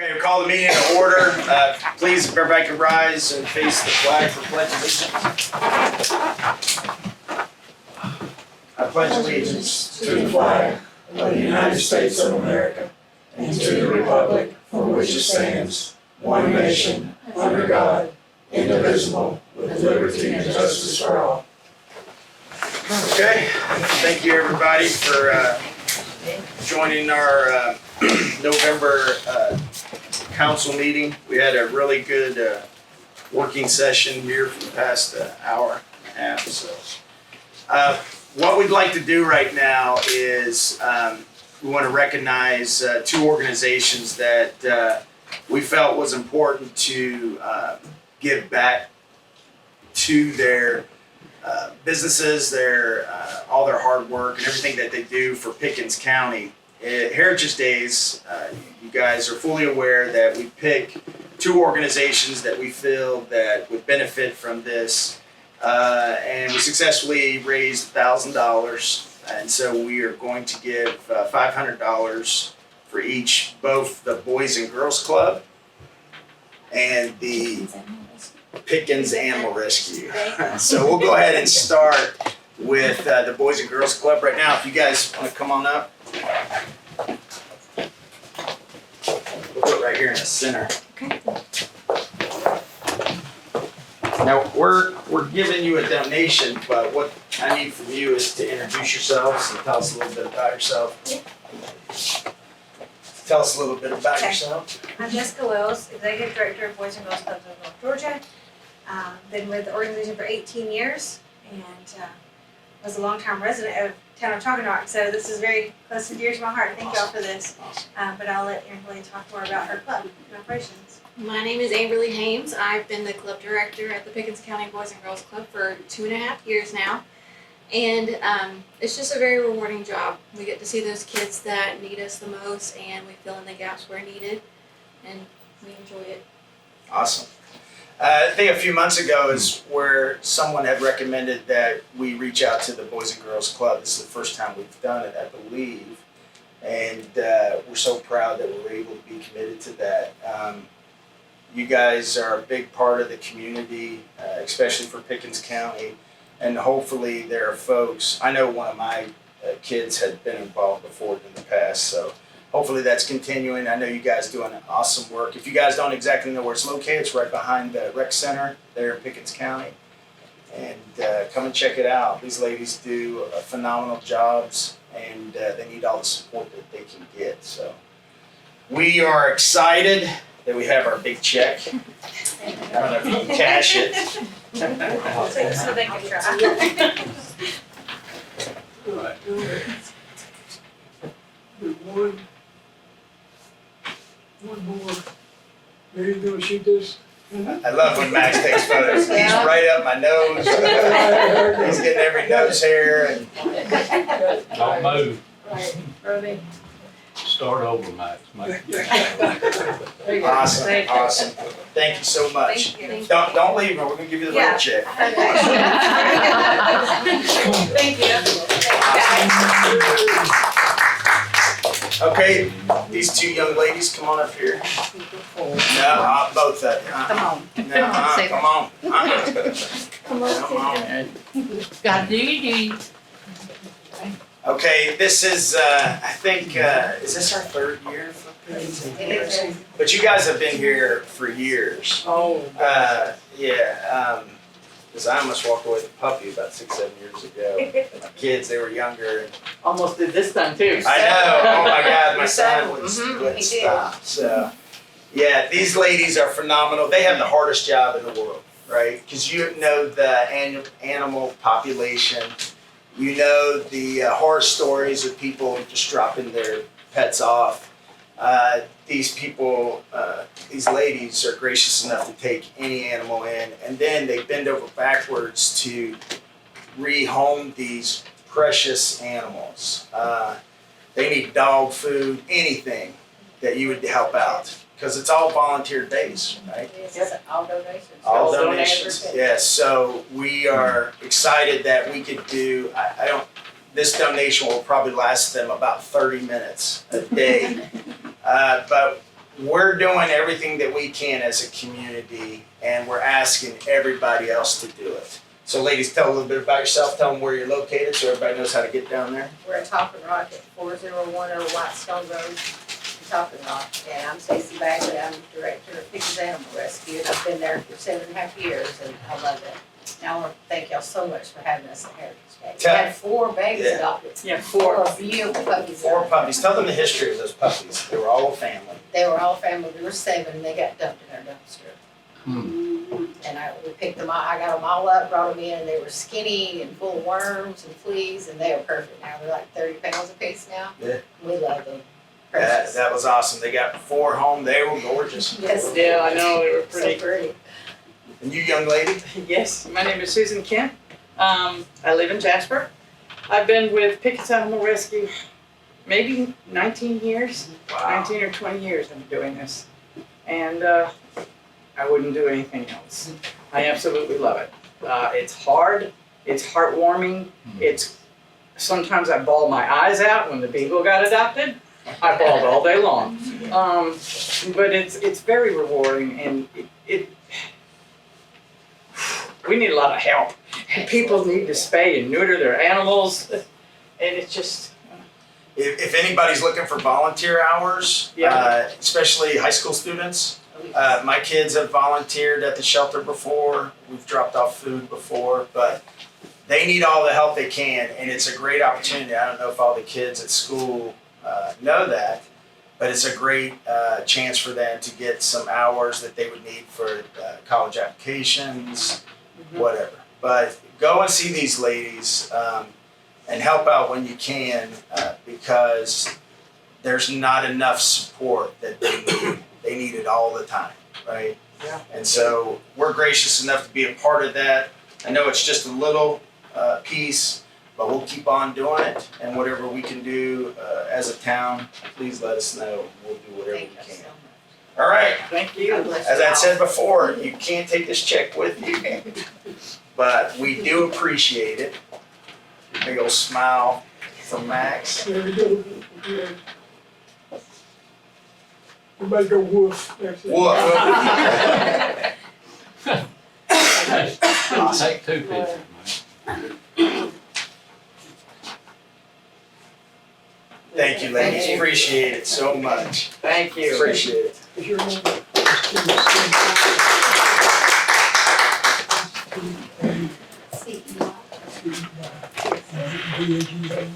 Okay, we'll call the meeting to order. Please, if everybody can rise and face the flag for pledge allegiance. I pledge allegiance to the flag of the United States of America and to the republic for which it stands, one nation, under God, indivisible, with liberty and justice for all. Okay, thank you everybody for joining our November council meeting. We had a really good working session here for the past hour and a half. So, what we'd like to do right now is we want to recognize two organizations that we felt was important to give back to their businesses, all their hard work and everything that they do for Pickens County. Heritage Days, you guys are fully aware that we pick two organizations that we feel that would benefit from this, and we successfully raised $1,000, and so we are going to give $500 for each, both the Boys and Girls Club and the Pickens Animal Rescue. So we'll go ahead and start with the Boys and Girls Club right now. If you guys want to come on up. We'll put it right here in the center. Okay. Now we're giving you a donation, but what I need from you is to introduce yourselves and tell us a little bit about yourself. Yeah. Tell us a little bit about Okay. yourself. I'm Jessica Wells, Executive Director of Boys and Girls Clubs of North Georgia. Been with the organization for 18 years and was a longtime resident of town of Toggenrock, so this is very close and dear to my heart. Thank y'all for this. Awesome. But I'll let Amberly talk more about her club and operations. My name is Amberly Hames. I've been the club director at the Pickens County Boys and Girls Club for 2.5 years now. And it's just a very rewarding job. We get to see those kids that need us the most and we fill in the gaps where needed and we enjoy it. Awesome. I think a few months ago is where someone had recommended that we reach out to the Boys and Girls Club. This is the first time we've done it, I believe. And we're so proud that we're able to be committed to that. You guys are a big part of the community, especially for Pickens County. And hopefully there are folks, I know one of my kids had been involved before in the past, so hopefully that's continuing. I know you guys doing awesome work. If you guys don't exactly know where it's located, it's right behind the rec center there in Pickens County. And come and check it out. These ladies do phenomenal jobs and they need all the support that they can get. So we are excited that we have our big check. I don't know if you can cash it. So they can try. Right. One more. Are you gonna shoot this? I love when Max takes photos. He's right up my nose. He's getting every nose hair. And Don't move. Right. Ready? Start over, Max. awesome, awesome. Thank you so much. Thank you. Don't leave. We're gonna give you the little check. Okay. Thank you. Okay, these two young ladies, come on up here. No, both of you. Come on. No, come on. Come on. Got do. Okay, this is, I think, is this our third year for Pickens? But you guys have been here for years. Oh. Yeah, because I almost walked away with a puppy about 6-7 years ago. My kids, they were younger. And Almost did this time too. I know, oh my God, my son Mhm, wouldn't he stop. So, yeah, these ladies are phenomenal. They have the hardest job in the world, right? Because you know the animal population. You know the horror stories of people just dropping their pets off. These people, these ladies are gracious enough to take any animal in, and then they bend over backwards to rehome these precious animals. They need dog food, anything that you would help out, because it's all volunteer based, right? Yes, all donations. All donations, yes. So we are excited that we could do, this donation will probably last them about 30 minutes a day. But we're doing everything that we can as a community, and we're asking everybody else to do it. So ladies, tell a little bit about yourself, tell them where you're located so everybody knows how to get down there. We're at Talking Rock at 4010 Whitestone Road in Talking Rock. And I'm Stacy Bagley, I'm director of Pickens Animal Rescue. And I've been there for 7.5 years and I love it. And I want to thank y'all so much for having us at Heritage Day. We had 4 babies Yeah. adopted. Yeah, 4 beautiful puppies. 4 puppies. Tell them the history of those puppies. They were all a family. They were all family. We were 7 and they got dumped in our dumpster. Hmm. And we picked them all, I got them all up, brought them in, they were skinny and full of worms and fleas, and they are perfect now, they're like 30 pounds a piece now. Yeah. We love them. That, Precious. that was awesome. They got 4 home. They were gorgeous. Yes. Yeah, I know, they were So pretty. pretty. And you young lady? Yes, my name is Susan Kemp. I live in Jasper. I've been with Pickens Animal Rescue maybe 19 years, 19 or 20 years I've been doing this. And I wouldn't do anything else. I absolutely love it. It's hard, it's heartwarming, it's, sometimes I bawl my eyes out when the beagle got adopted. I bawled all day long. But it's very rewarding and we need a lot of help. And people need to spay and neuter their animals. And it's just, If anybody's looking for volunteer hours, Yeah. especially high school students, my kids have volunteered at the shelter before. We've dropped off food before, but they need all the help they can, and it's a great opportunity. I don't know if all the kids at school know that, but it's a great chance for them to get some hours that they would need for college applications, whatever. But go and see these ladies and help out when you can because there's not enough support that they need. They need it all the time, right? Yeah. And so we're gracious enough to be a part of that. I know it's just a little piece, but we'll keep on doing it. And whatever we can do as a town, please let us know. We'll do whatever we Thank you can. so much. All right. thank God you. bless As you I all. said before, you can't take this check with you, but we do appreciate it. Big old smile from Max. There we go. Everybody go woof. That's it. Whoa. I'll take 2 pictures, man. Thank you, ladies. Appreciate it so much. Thank you. Appreciate it. Is your name?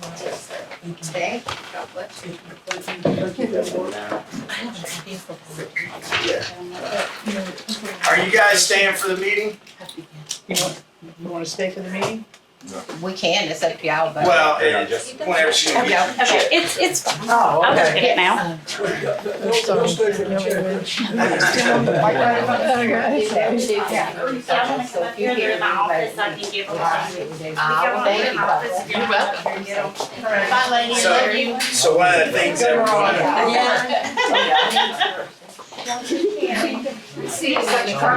Thank you. God bless you. Yeah. Are you guys staying for the meeting? You want to stay for the meeting? We can, it's up to y'all, but. Well, whenever she Okay, gets okay. check. It's fine. Oh, I'll just get it now. They'll stay for the check. Yeah, so if you hear in the office, I can give them to you. Thank you. You're welcome. Bye, ladies. So- Love you. So one of the things that we're gonna, See, it's like a car.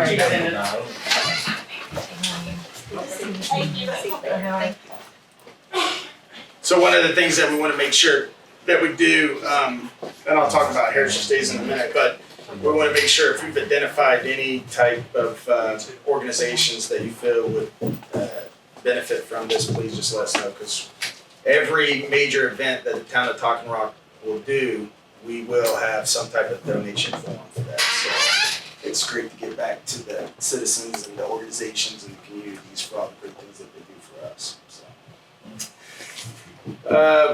so one of the things that we want to make sure that we do, and I'll talk about Heritage Days in a minute, but we want to make sure if you've identified any type of organizations that you feel would benefit from this, please just let us know, because every major event that the town of Talking Rock will do, we will have some type of donation form for that. So it's great to give back to the citizens and the organizations and the communities for all the great things that they do for us. So.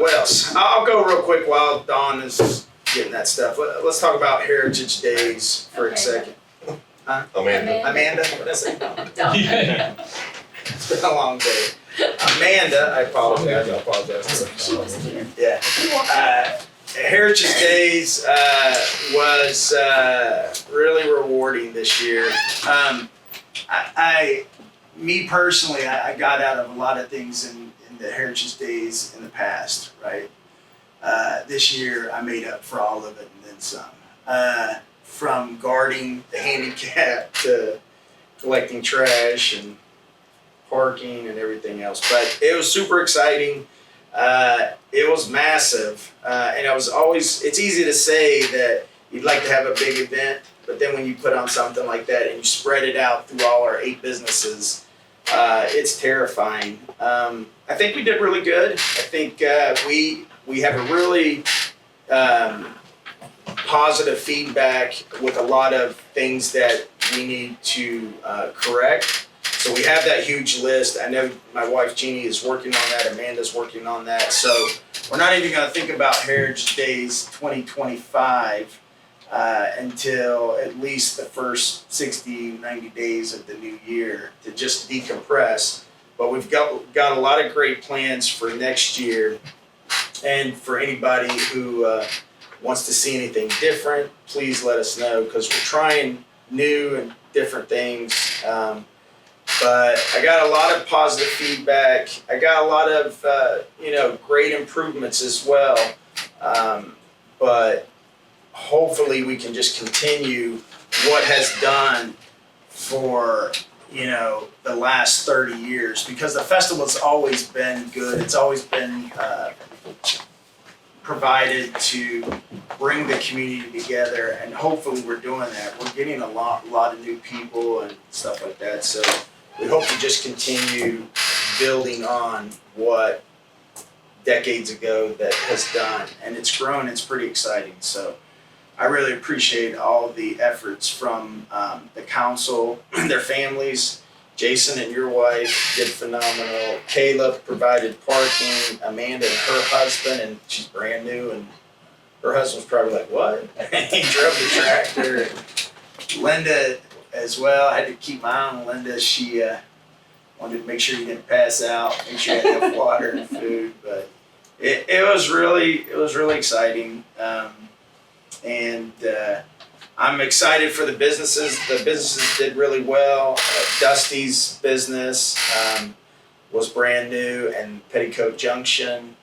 What else? I'll go real quick while Dawn is getting that stuff. Let's talk about Heritage Days for a second. Amanda, what did I say? Yeah. It's been a long day. Amanda, I apologize. Yeah. Heritage Days was really rewarding this year. Me personally, I got out of a lot of things in the Heritage Days in the past, right? This year, I made up for all of it and then some. From guarding the handicap to collecting trash and parking and everything else. But it was super exciting. It was massive. And I was always, it's easy to say that you'd like to have a big event, but then when you put on something like that and you spread it out through all our 8 businesses, it's terrifying. I think we did really good. I think we have a really positive feedback with a lot of things that we need to correct. So we have that huge list. I know my wife Jeannie is working on that. Amanda's working on that. So we're not even going to think about Heritage Days 2025 until at least the first 60, 90 days of the new year to just decompress. But we've got a lot of great plans for next year. And for anybody who wants to see anything different, please let us know, because we're trying new and different things. But I got a lot of positive feedback. I got a lot of, great improvements as well. But hopefully we can just continue what has done for, the last 30 years, because the festival's always been good. It's always been provided to bring the community together, and hopefully we're doing that. We're getting a lot of new people and stuff like that. So we hope to just continue building on what decades ago that has done, and it's grown. It's pretty exciting. So I really appreciate all the efforts from the council and their families. Jason and your wife did phenomenal. Caleb provided parking. Amanda and her husband, and she's brand new, and her husband's probably like, what? He drove the tractor. Linda as well. I had to keep my eye on Linda. She wanted to make sure you didn't pass out, make sure you had enough water and food. But it was really exciting. And I'm excited for the businesses. The businesses did really well. Dusty's business was brand new, and Petticoat Junction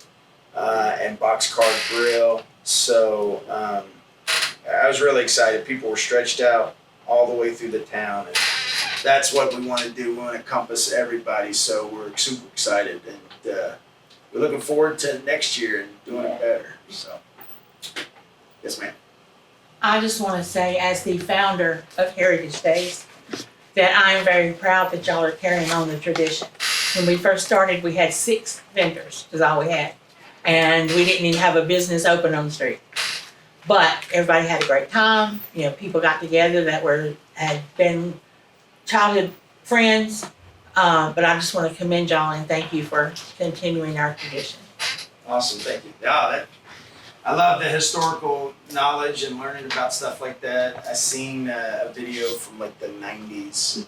and Boxcar Grill. So I was really excited. People were stretched out all the way through the town, and that's what we want to do. We want to encompass everybody. So we're super excited, and we're looking forward to next year and doing it better. So, yes, ma'am. I just want to say, as the founder of Heritage Days, that I am very proud that y'all are carrying on the tradition. When we first started, we had 6 vendors, is all we had. And we didn't even have a business open on the street. But everybody had a great time. People got together that had been childhood friends. But I just want to commend y'all and thank you for continuing our tradition. Awesome, thank you. Yeah, I love the historical knowledge and learning about stuff like that. I seen a video from like the 90s.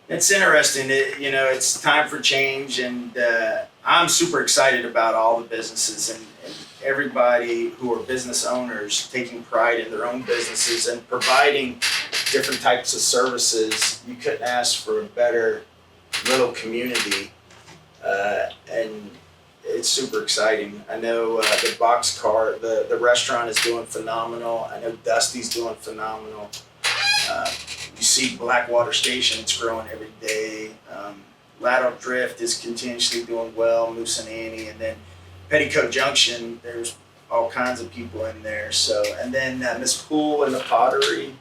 It's interesting. It's time for change, and I'm super excited about all the businesses and everybody who are business owners taking pride in their own businesses and providing different types of services. You couldn't ask for a better little community, and it's super exciting. I know the Boxcar, the restaurant is doing phenomenal. I know Dusty's doing phenomenal. You see Blackwater Station, it's growing every day. Lateral Drift is continuously doing well, Moose and Annie, and then Petticoat Junction, there's all kinds of people in there. So, and then Miss Pool and the Pottery.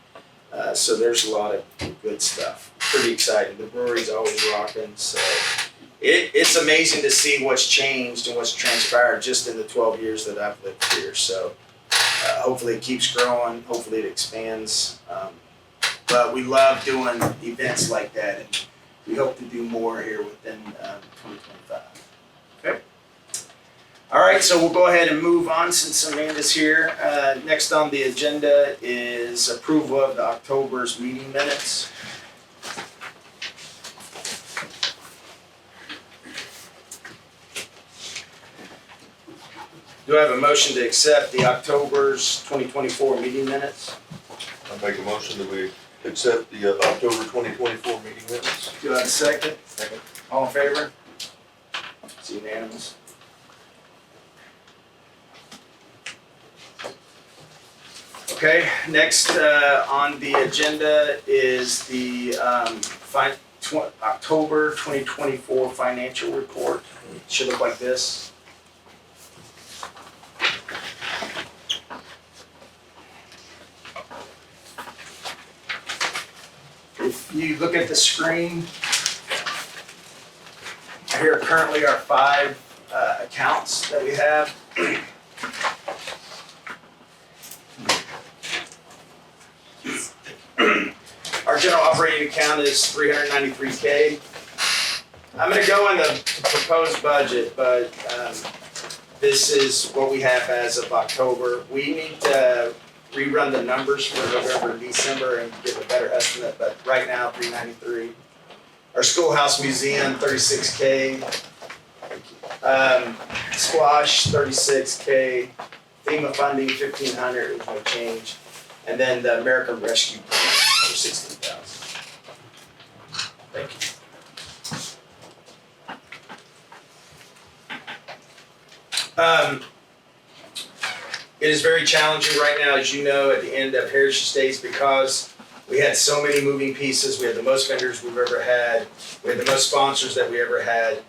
So there's a lot of good stuff. Pretty exciting. The brewery's always rocking. So it's amazing to see what's changed and what's transpired just in the 12 years that I've lived here. So hopefully it keeps growing. Hopefully it expands. But we love doing events like that, and we hope to do more here within 2025. Okay. All right, so we'll go ahead and move on since Amanda's here. Next on the agenda is approval of the October's meeting minutes. Do I have a motion to accept the October's 2024 meeting minutes? I make a motion that we accept the October 2024 meeting minutes. Do I have a second? Second. All in favor? It's unanimous. Okay, next on the agenda is the October 2024 financial report. It should look like this. If you look at the screen, here currently are 5 accounts that we have. Our general operating account is $393K. I'm gonna go in the proposed budget, but this is what we have as of October. We need to rerun the numbers for November and December and give a better estimate, but right now, 393. Our schoolhouse museum, 36K. Squash, 36K. FEMA funding, 1,500, there's no change. And then the American Rescue Plan for 16,000. Thank you. It is very challenging right now, as you know, at the end of Heritage Days, because we had so many moving pieces. We had the most vendors we've ever had. We had the most sponsors that we ever had.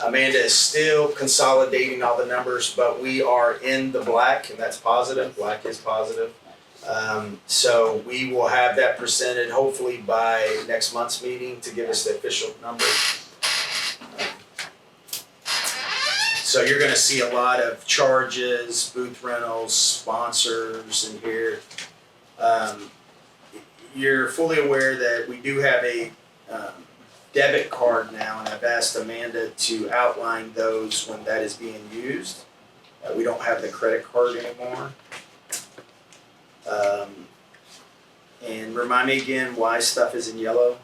Amanda is still consolidating all the numbers, but we are in the black, and that's positive. Black is positive. So we will have that presented hopefully by next month's meeting to give us the official number. So you're gonna see a lot of charges, booth rentals, sponsors in here. You're fully aware that we do have a debit card now, and I've asked Amanda to outline those when that is being used. We don't have the credit card anymore. And remind me again why stuff is in yellow.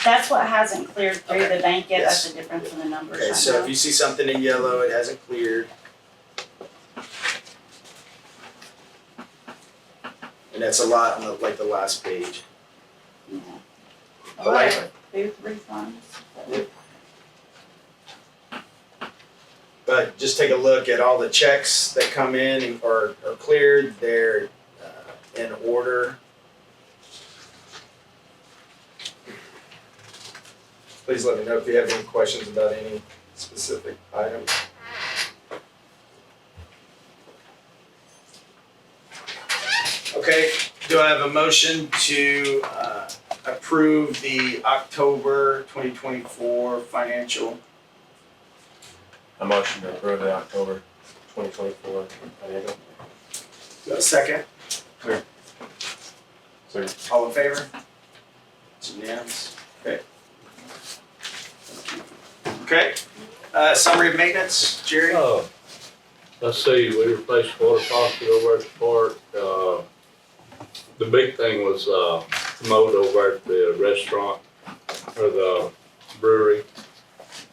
That's what hasn't cleared through Okay. the bank yet, that's Yes. the difference in the numbers Okay, right so now. if you see something in yellow, it hasn't cleared. And that's a lot on the last page. Yeah. A But lot like- of booth refunds. But just take a look at all the checks that come in and are cleared, they're in order. Please let me know if you have any questions about any specific item. Okay, do I have a motion to approve the October 2024 financial? A motion to approve the October 2024 financial. Do I have a second? So All in favor? It's unanimous. Okay. Okay, summary of maintenance, Jerry? Let's see, we replaced water faucet over at the park. The big thing was, commode over at the restaurant or the brewery.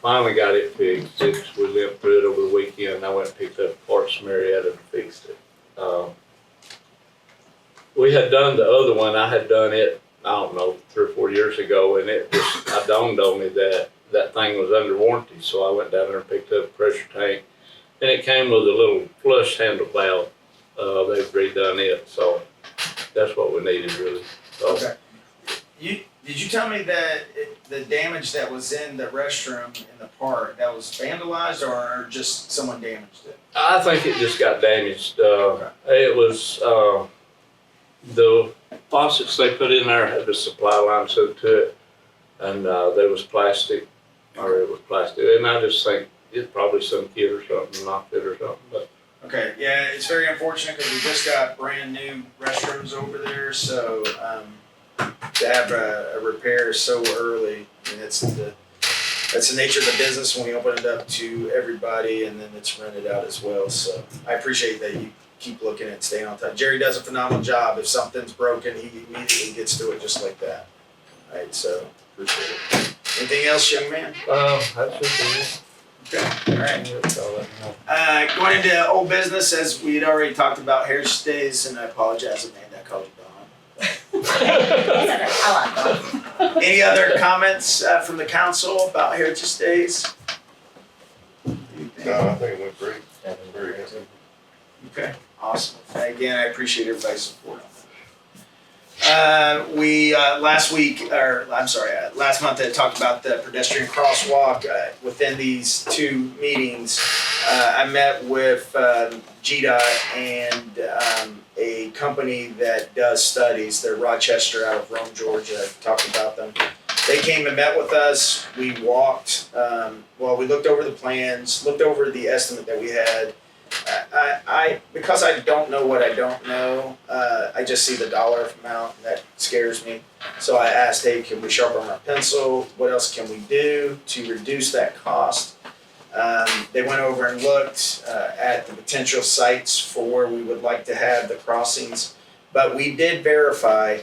Finally got it fixed. We lived through it over the weekend. I went and picked up parts from Marietta and fixed it. We had done the other one, I had done it, I don't know, 3 or 4 years ago, and it dawned on me that that thing was under warranty, so I went down there and picked up a pressure tank, and it came with a little flush handle valve. They've redone it, so that's what we needed really. So, Okay. Did you tell me that the damage that was in the restroom in the park, that was vandalized or just someone damaged it? I think it just got damaged. It was, the faucets they put in there had the supply line hooked to it, and there was plastic, and I just think it's probably some kid or something knocked it or something, but Okay, yeah, it's very unfortunate because we just got brand new restrooms over there, so to have a repair so early, I mean, that's the nature of the business when we open it up to everybody, and then it's rented out as well. So I appreciate that you keep looking at staying on top. Jerry does a phenomenal job. If something's broken, he immediately gets to it just like that. All right, so appreciate it. Anything else, young man? that should be it. Okay, all right. That's all I know. Going into old business, as we had already talked about Heritage Days, and I apologize, Amanda, I called you Dawn. I like that. Any other comments from the council about Heritage Days? No, I think it went great. Very good. Okay, awesome. Again, I appreciate everybody's support on that. Last month I talked about the pedestrian crosswalk. Within these 2 meetings, I met with GDOT and a a company that does studies. They're Rochester out of Rome, Georgia. I've talked about them. They came and met with us. We walked, we looked over the plans, looked over the estimate that we had. Because I don't know what I don't know, I just see the dollar amount and that scares me. So I asked, hey, can we sharpen our pencil? What else can we do to reduce that cost? They went over and looked at the potential sites for where we would like to have the crossings. But we did verify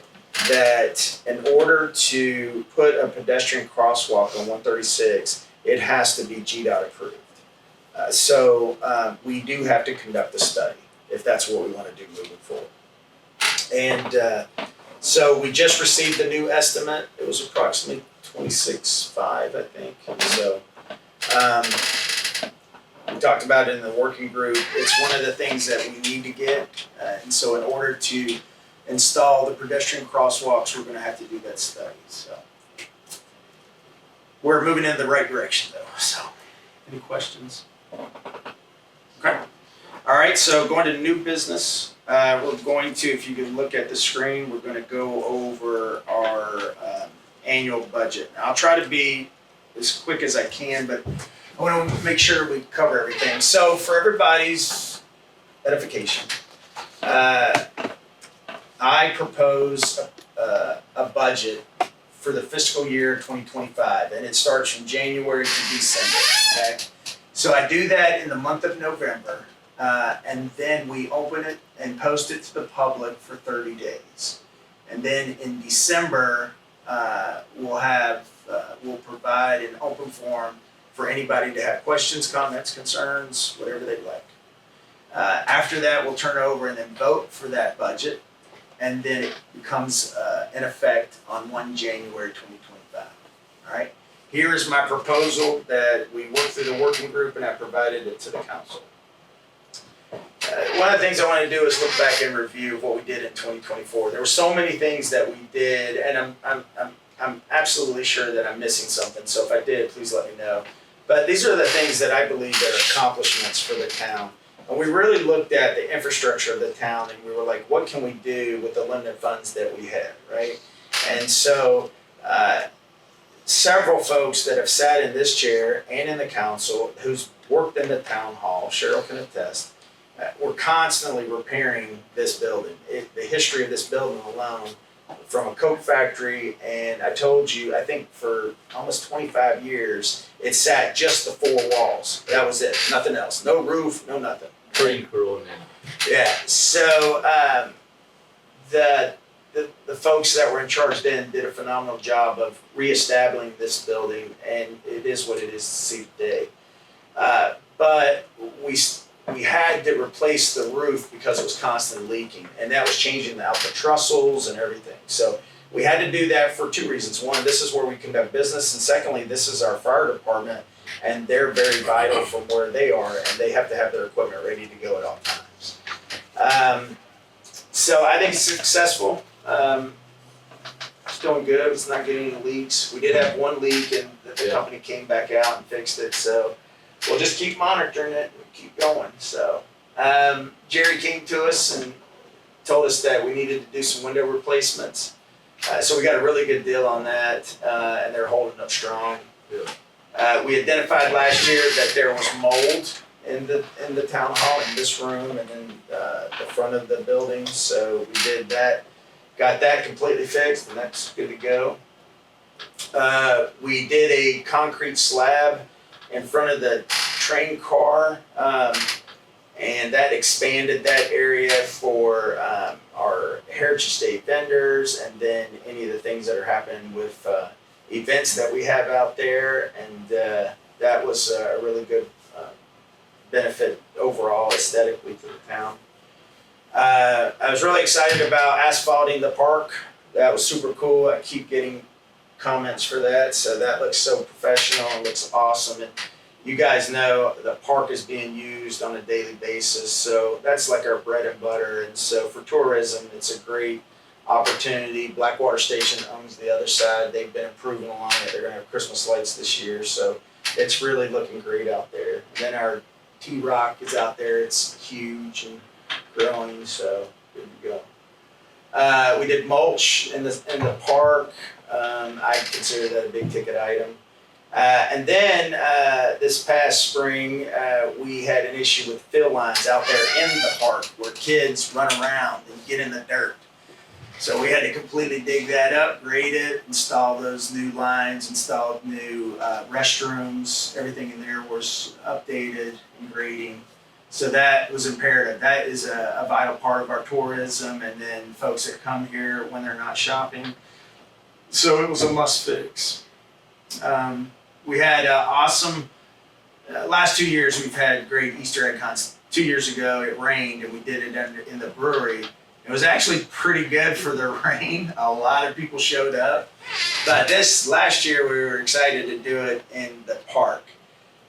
that in order to put a pedestrian crosswalk on 136, it has to be GDOT approved. So we do have to conduct a study if that's what we want to do moving forward. And so we just received the new estimate. It was approximately 26.5, I think. So we talked about it in the working group. It's one of the things that we need to get. And so in order to install the pedestrian crosswalks, we're going to have to do that study. So we're moving in the right direction though. So any questions? Okay. All right, so going to new business, we're going to, if you can look at the screen, we're going to go over our annual budget. Now, I'll try to be as quick as I can, but I want to make sure we cover everything. So for everybody's edification, I propose a budget for the fiscal year 2025, and it starts from January to December, okay? So I do that in the month of November, and then we open it and post it to the public for 30 days. And then in December, we'll provide an open forum for anybody to have questions, comments, concerns, whatever they'd like. After that, we'll turn it over and then vote for that budget, and then it becomes in effect on 1 January 2025. All right? Here is my proposal that we worked through the working group, and I provided it to the council. One of the things I want to do is look back and review what we did in 2024. There were so many things that we did, and I'm absolutely sure that I'm missing something. So if I did, please let me know. But these are the things that I believe that are accomplishments for the town. And we really looked at the infrastructure of the town, and we were like, what can we do with the limited funds that we have, right? And so several folks that have sat in this chair and in the council who's worked in the town hall, Cheryl can attest, we're constantly repairing this building. The history of this building alone, from a Coke factory, and I told you, I think for almost 25 years, it sat just the 4 walls. That was it, nothing else. No roof, no nothing. Green crew and Yeah, so the folks that were in charge then did a phenomenal job of reestablishing this building, and it is what it is to see today. But we had to replace the roof because it was constantly leaking, and that was changing out the trussels and everything. So we had to do that for 2 reasons. One, this is where we conduct business, and secondly, this is our fire department, and they're very vital from where they are, and they have to have their equipment ready to go at all times. So I think it's successful. It's doing good. It's not getting any leaks. We did have 1 leak, and the company came back out and fixed it. So we'll just keep monitoring it and keep going. So Jerry came to us and told us that we needed to do some window replacements. So we got a really good deal on that, and they're holding up strong. We identified last year that there was mold in the town hall, in this room, and in the front of the building. So we did that, got that completely fixed, and that's good to go. We did a concrete slab in front of the train car, and that expanded that area for our Heritage State vendors, and then any of the things that are happening with events that we have out there, and that was a really good benefit overall aesthetically to the town. I was really excited about asphalting the park. That was super cool. I keep getting comments for that, so that looks so professional and looks awesome. And you guys know the park is being used on a daily basis, so that's like our bread and butter. And so for tourism, it's a great opportunity. Blackwater Station owns the other side. They've been improving along it. They're gonna have Christmas lights this year, so it's really looking great out there. And then our T-Rock is out there. It's huge and growing, so good to go. We did mulch in the park. I consider that a big ticket item. And then this past spring, we had an issue with fill lines out there in the park where kids run around and get in the dirt. So we had to completely dig that up, grade it, install those new lines, installed new restrooms. Everything in there was updated and grading. So that was imperative. That is a vital part of our tourism, and then folks that come here when they're not shopping. So it was a must fix. We had awesome, last 2 years we've had great Easter egg hunts. 2 years ago it rained and we did it in the brewery. It was actually pretty good for the rain. A lot of people showed up. But this last year we were excited to do it in the park.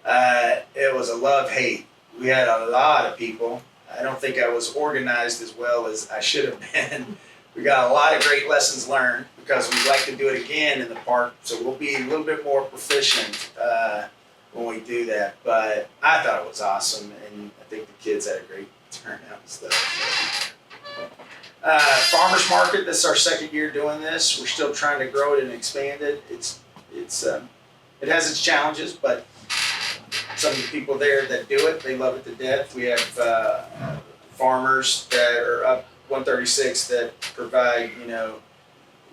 It was a love-hate. We had a lot of people. I don't think I was organized as well as I should have been. We got a lot of great lessons learned because we'd like to do it again in the park. So we'll be a little bit more proficient when we do that. But I thought it was awesome, and I think the kids had a great turnout and stuff. Farmers market, this is our second year doing this. We're still trying to grow it and expand it. It has its challenges, but some of the people there that do it, they love it to death. We have farmers that are up 136 that provide,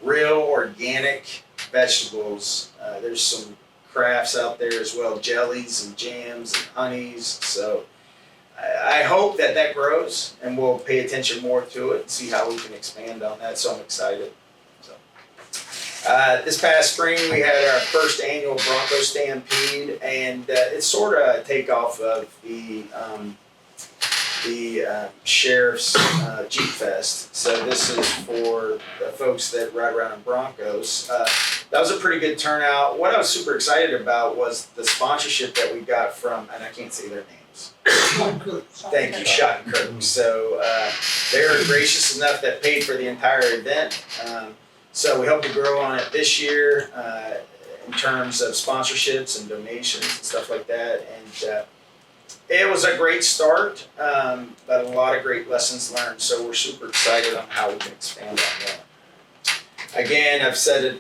real organic vegetables. There's some crafts out there as well, jellies and jams and honeys. So I hope that grows, and we'll pay attention more to it and see how we can expand on that. So I'm excited. So this past spring we had our first annual Bronco Stampede, and it's sort of a takeoff of the Sheriff's Jeep Fest. So this is for the folks that ride around in Broncos. That was a pretty good turnout. What I was super excited about was the sponsorship that we got from, and I can't say their names. Thank you, Shot and Kirk. So they were gracious enough that paid for the entire event. So we hope to grow on it this year in terms of sponsorships and donations and stuff like that. And it was a great start, but a lot of great lessons learned. So we're super excited on how we can expand on that. Again, I've said it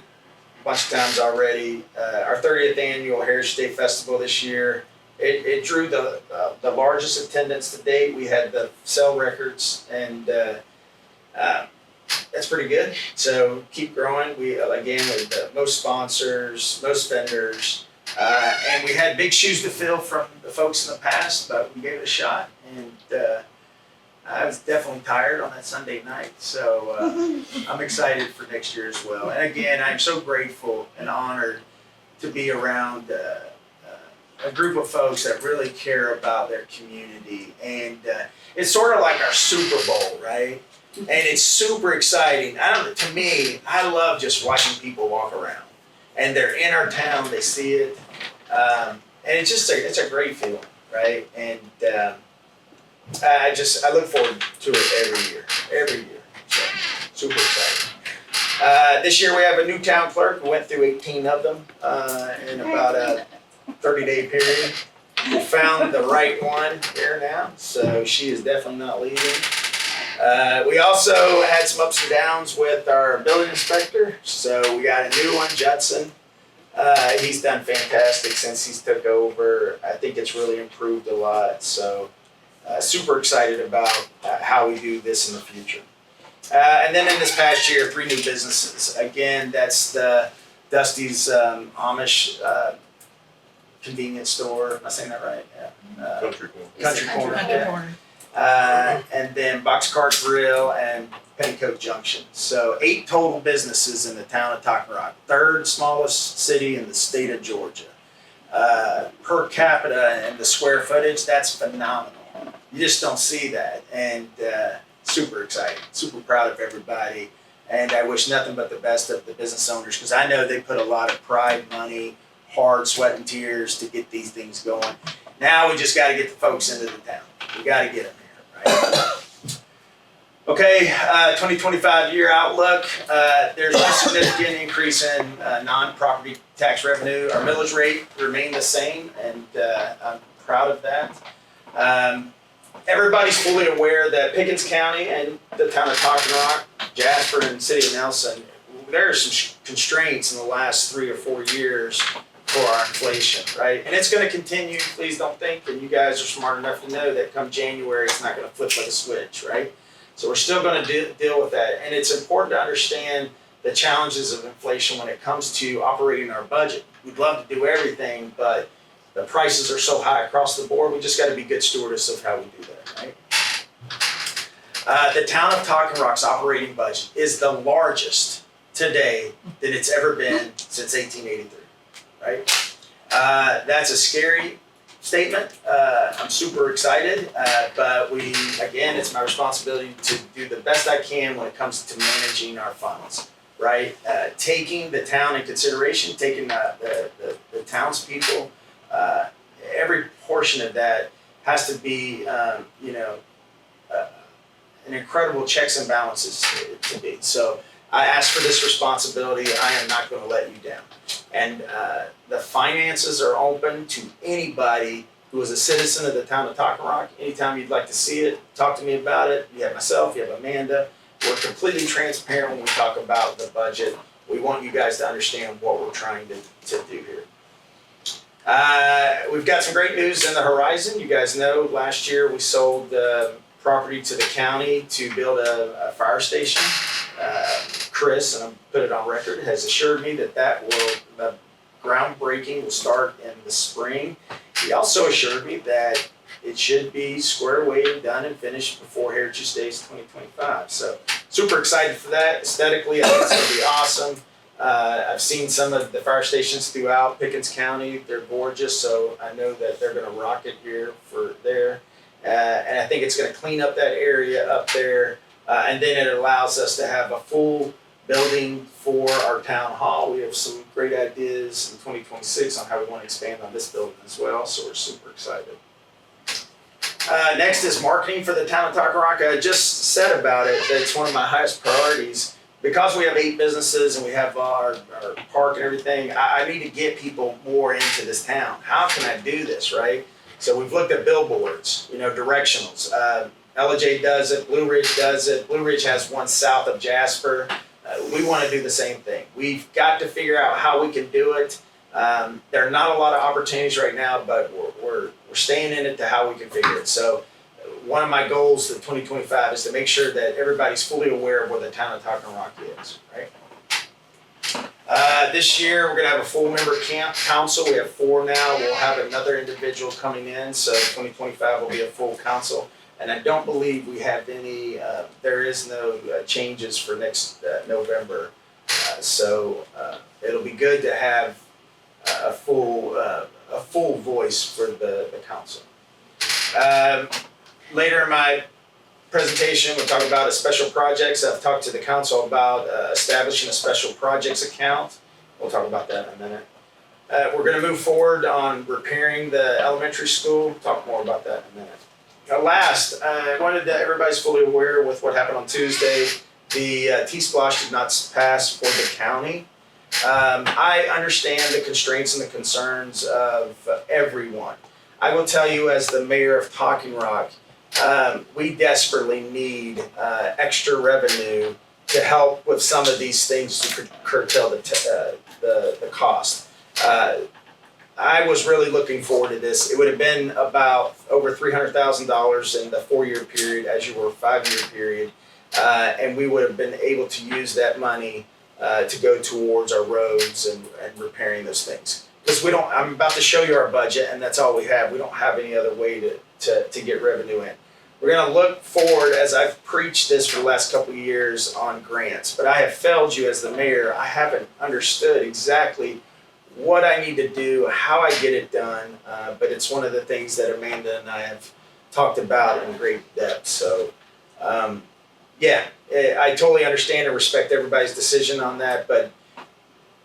a bunch of times already. Our 30th annual Heritage Day Festival this year, it drew the largest attendance to date. We had the sale records, and that's pretty good. So keep growing. We with the most sponsors, most vendors. And we had big shoes to fill from the folks in the past, but we gave it a shot. And I was definitely tired on that Sunday night. So I'm excited for next year as well. And again, I'm so grateful and honored to be around a group of folks that really care about their community. And it's sort of like our Super Bowl, right? And it's super exciting. To me, I love just watching people walk around. And they're in our town, they see it. And it's a great feeling, right? And I look forward to it every year. So super excited. This year we have a new town clerk. We went through 18 of them in about a 30-day period. We found the right one here now, so she is definitely not leaving. We also had some ups and downs with our building inspector. So we got a new one, Judson. He's done fantastic since he's took over. I think it's really improved a lot. So super excited about how we do this in the future. And then in this past year, 3 new businesses. Again, that's the Dusty's Amish convenience store. Am I saying that right? Yeah. Country Corner. Country Corner. Under Yeah. corner. And then Boxcar Grill and Petticoat Junction. So 8 total businesses in the town of Talking Rock. 3rd smallest city in the state of Georgia. Per capita and the square footage, that's phenomenal. You just don't see that. And super excited, super proud of everybody. And I wish nothing but the best of the business owners, because I know they put a lot of pride, money, hard sweat and tears to get these things going. Now we just got to get the folks into the town. We got to get them here, right? Okay, 2025 year outlook. There's a significant increase in non-property tax revenue. Our millage rate remained the same, and I'm proud of that. Everybody's fully aware that Pickens County and the town of Tockenrock, Jasper, and City of Nelson, there are some constraints in the last 3 or 4 years for our inflation, right? And it's gonna continue, please don't think, and you guys are smart enough to know that come January, it's not gonna flip like a switch, right? So we're still gonna deal with that. And it's important to understand the challenges of inflation when it comes to operating our budget. We'd love to do everything, but the prices are so high across the board, we just gotta be good stewards of how we do that, right? The town of Tockenrock's operating budget is the largest today that it's ever been since 1883, right? That's a scary statement. I'm super excited, but again, it's my responsibility to do the best I can when it comes to managing our funds, right? Taking the town in consideration, taking the townspeople, every portion of that has to be, an incredible checks and balances to be. So I ask for this responsibility. I am not going to let you down. And the finances are open to anybody who is a citizen of the town of Tockenrock. Anytime you'd like to see it, talk to me about it. You have myself, you have Amanda. We're completely transparent when we talk about the budget. We want you guys to understand what we're trying to do here. We've got some great news in the horizon. You guys know last year we sold property to the county to build a fire station. Chris, and I'll put it on record, has assured me that the groundbreaking will start in the spring. He also assured me that it should be squared away and done and finished before Heritage Days 2025. So super excited for that. Aesthetically, I think it's going to be awesome. I've seen some of the fire stations throughout Pickens County. They're gorgeous, so I know that they're going to rock it here for there. And I think it's going to clean up that area up there. And then it allows us to have a full building for our town hall. We have some great ideas in 2026 on how we want to expand on this building as well, so we're super excited. Next is marketing for the town of Tockenrock. I just said about it that it's one of my highest priorities. Because we have 8 businesses and we have our park and everything, I need to get people more into this town. How can I do this, right? So we've looked at billboards, directionals. LJ does it, Blue Ridge does it. Blue Ridge has one south of Jasper. We want to do the same thing. We've got to figure out how we can do it. There are not a lot of opportunities right now, but we're staying in it to how we can figure it. So one of my goals for 2025 is to make sure that everybody's fully aware of where the town of Tockenrock is, right? This year, we're going to have a full member council. We have 4 now. We'll have another individual coming in, so 2025 will be a full council. And I don't believe we have any, there is no changes for next November. So it'll be good to have a full voice for the council. Later in my presentation, we'll talk about special projects. I've talked to the council about establishing a special projects account. We'll talk about that in a minute. We're going to move forward on repairing the elementary school. We'll talk more about that in a minute. Last, I wanted to, everybody's fully aware with what happened on Tuesday. The T-Splosh did not pass for the county. I understand the constraints and the concerns of everyone. I will tell you, as the mayor of Tockenrock, we desperately need extra revenue to help with some of these things to curtail the cost. I was really looking forward to this. It would have been about over $300,000 in the 4-year period, as you were a 5-year period, and we would have been able to use that money to go towards our roads and repairing those things. Because I'm about to show you our budget, and that's all we have. We don't have any other way to get revenue in. We're going to look forward, as I've preached this for the last couple of years, on grants. But I have failed you as the mayor. I haven't understood exactly what I need to do, how I get it done. But it's one of the things that Amanda and I have talked about in great depth. So, I totally understand and respect everybody's decision on that. But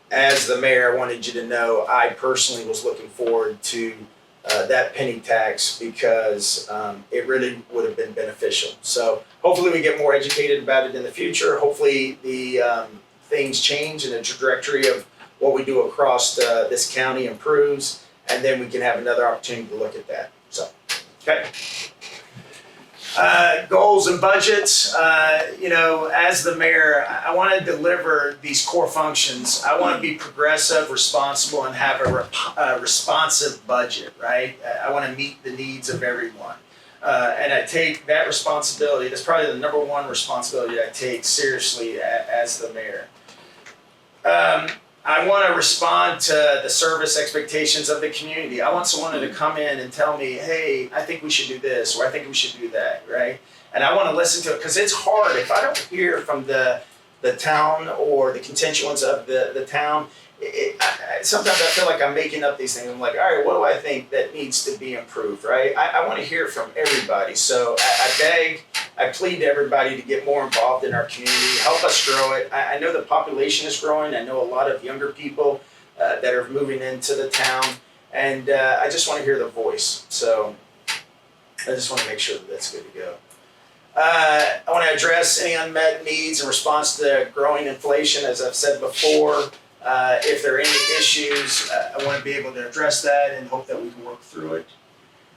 as the mayor, I wanted you to know I personally was looking forward to that penny tax because it really would have been beneficial. So hopefully we get more educated about it in the future. Hopefully the things change and the trajectory of what we do across this county improves, and then we can have another opportunity to look at that. So, okay. Goals and budgets. As the mayor, I want to deliver these core functions. I want to be progressive, responsible, and have a responsive budget, right? I want to meet the needs of everyone. And I take that responsibility. That's probably the number one responsibility I take seriously as the mayor. I want to respond to the service expectations of the community. I want someone to come in and tell me, hey, I think we should do this, or I think we should do that, right? And I want to listen to it, because it's hard. If I don't hear from the town or the constituents of the town, sometimes I feel like I'm making up these things. I'm like, all right, what do I think that needs to be improved, right? I want to hear from everybody. So I plead to everybody to get more involved in our community, help us grow it. I know the population is growing. I know a lot of younger people that are moving into the town, and I just want to hear their voice. So I just want to make sure that that's good to go. I want to address any unmet needs in response to growing inflation, as I've said before. If there are any issues, I want to be able to address that and hope that we can work through it.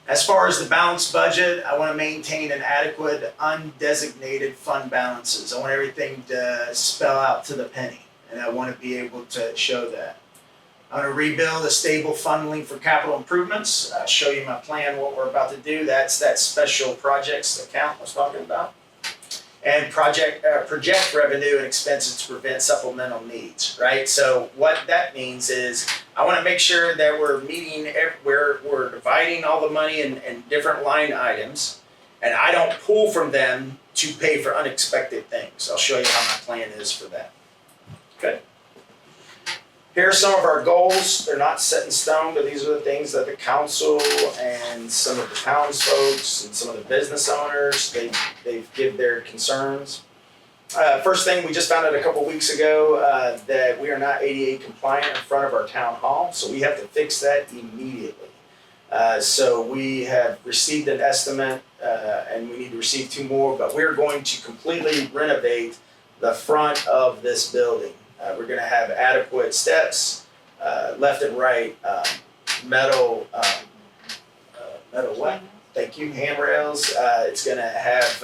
As far as the balanced budget, I want to maintain an adequate undesignated fund balances. I want everything to spell out to the penny, and I want to be able to show that. I want to rebuild a stable funneling for capital improvements. I'll show you my plan, what we're about to do. That's that special projects account I was talking about. And project revenue and expenses to prevent supplemental needs, right? So what that means is I want to make sure that we're meeting, we're dividing all the money in different line items, and I don't pull from them to pay for unexpected things. I'll show you how my plan is for that. Okay. Here are some of our goals. They're not set in stone, but these are the things that the council and some of the townsfolk and some of the business owners, they've give their concerns. First thing, we just found out a couple weeks ago that we are not ADA compliant in front of our town hall, so we have to fix that immediately. So we have received an estimate, and we need to receive 2 more, but we're going to completely renovate the front of this building. We're going to have adequate steps, left and right, metal what? Thank you, handrails. It's going to have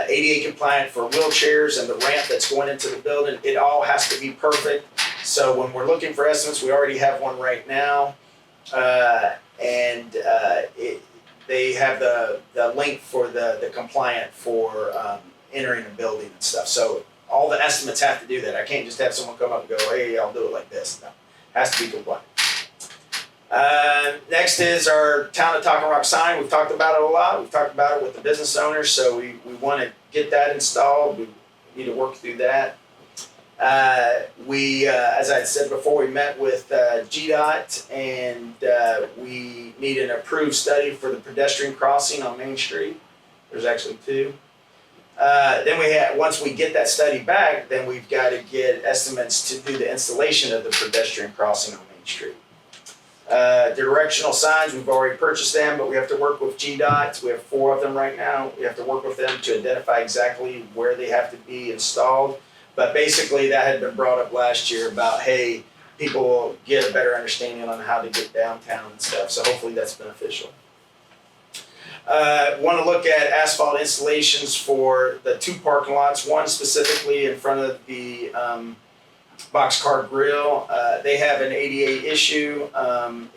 ADA compliant for wheelchairs and the ramp that's going into the building. It all has to be perfect. So when we're looking for estimates, we already have one right now. They have the link for the compliant for entering a building and stuff. So all the estimates have to do that. I can't just have someone come up and go, hey, I'll do it like this. No, it has to be compliant. Next is our Town of Talking Rock sign. We've talked about it a lot. We've talked about it with the business owners, so we want to get that installed. We need to work through that. As I said before, we met with GDOT, and we need an approved study for the pedestrian crossing on Main Street. There's actually 2. Then once we get that study back, then we've got to get estimates to do the installation of the pedestrian crossing on Main Street. Directional signs, we've already purchased them, but we have to work with GDOT. We have 4 of them right now. We have to work with them to identify exactly where they have to be installed. But basically that had been brought up last year about, hey, people will get a better understanding on how to get downtown and stuff. So hopefully that's beneficial. Want to look at asphalt installations for the 2 parking lots, one specifically in front of the Boxcar Grill. They have an ADA issue.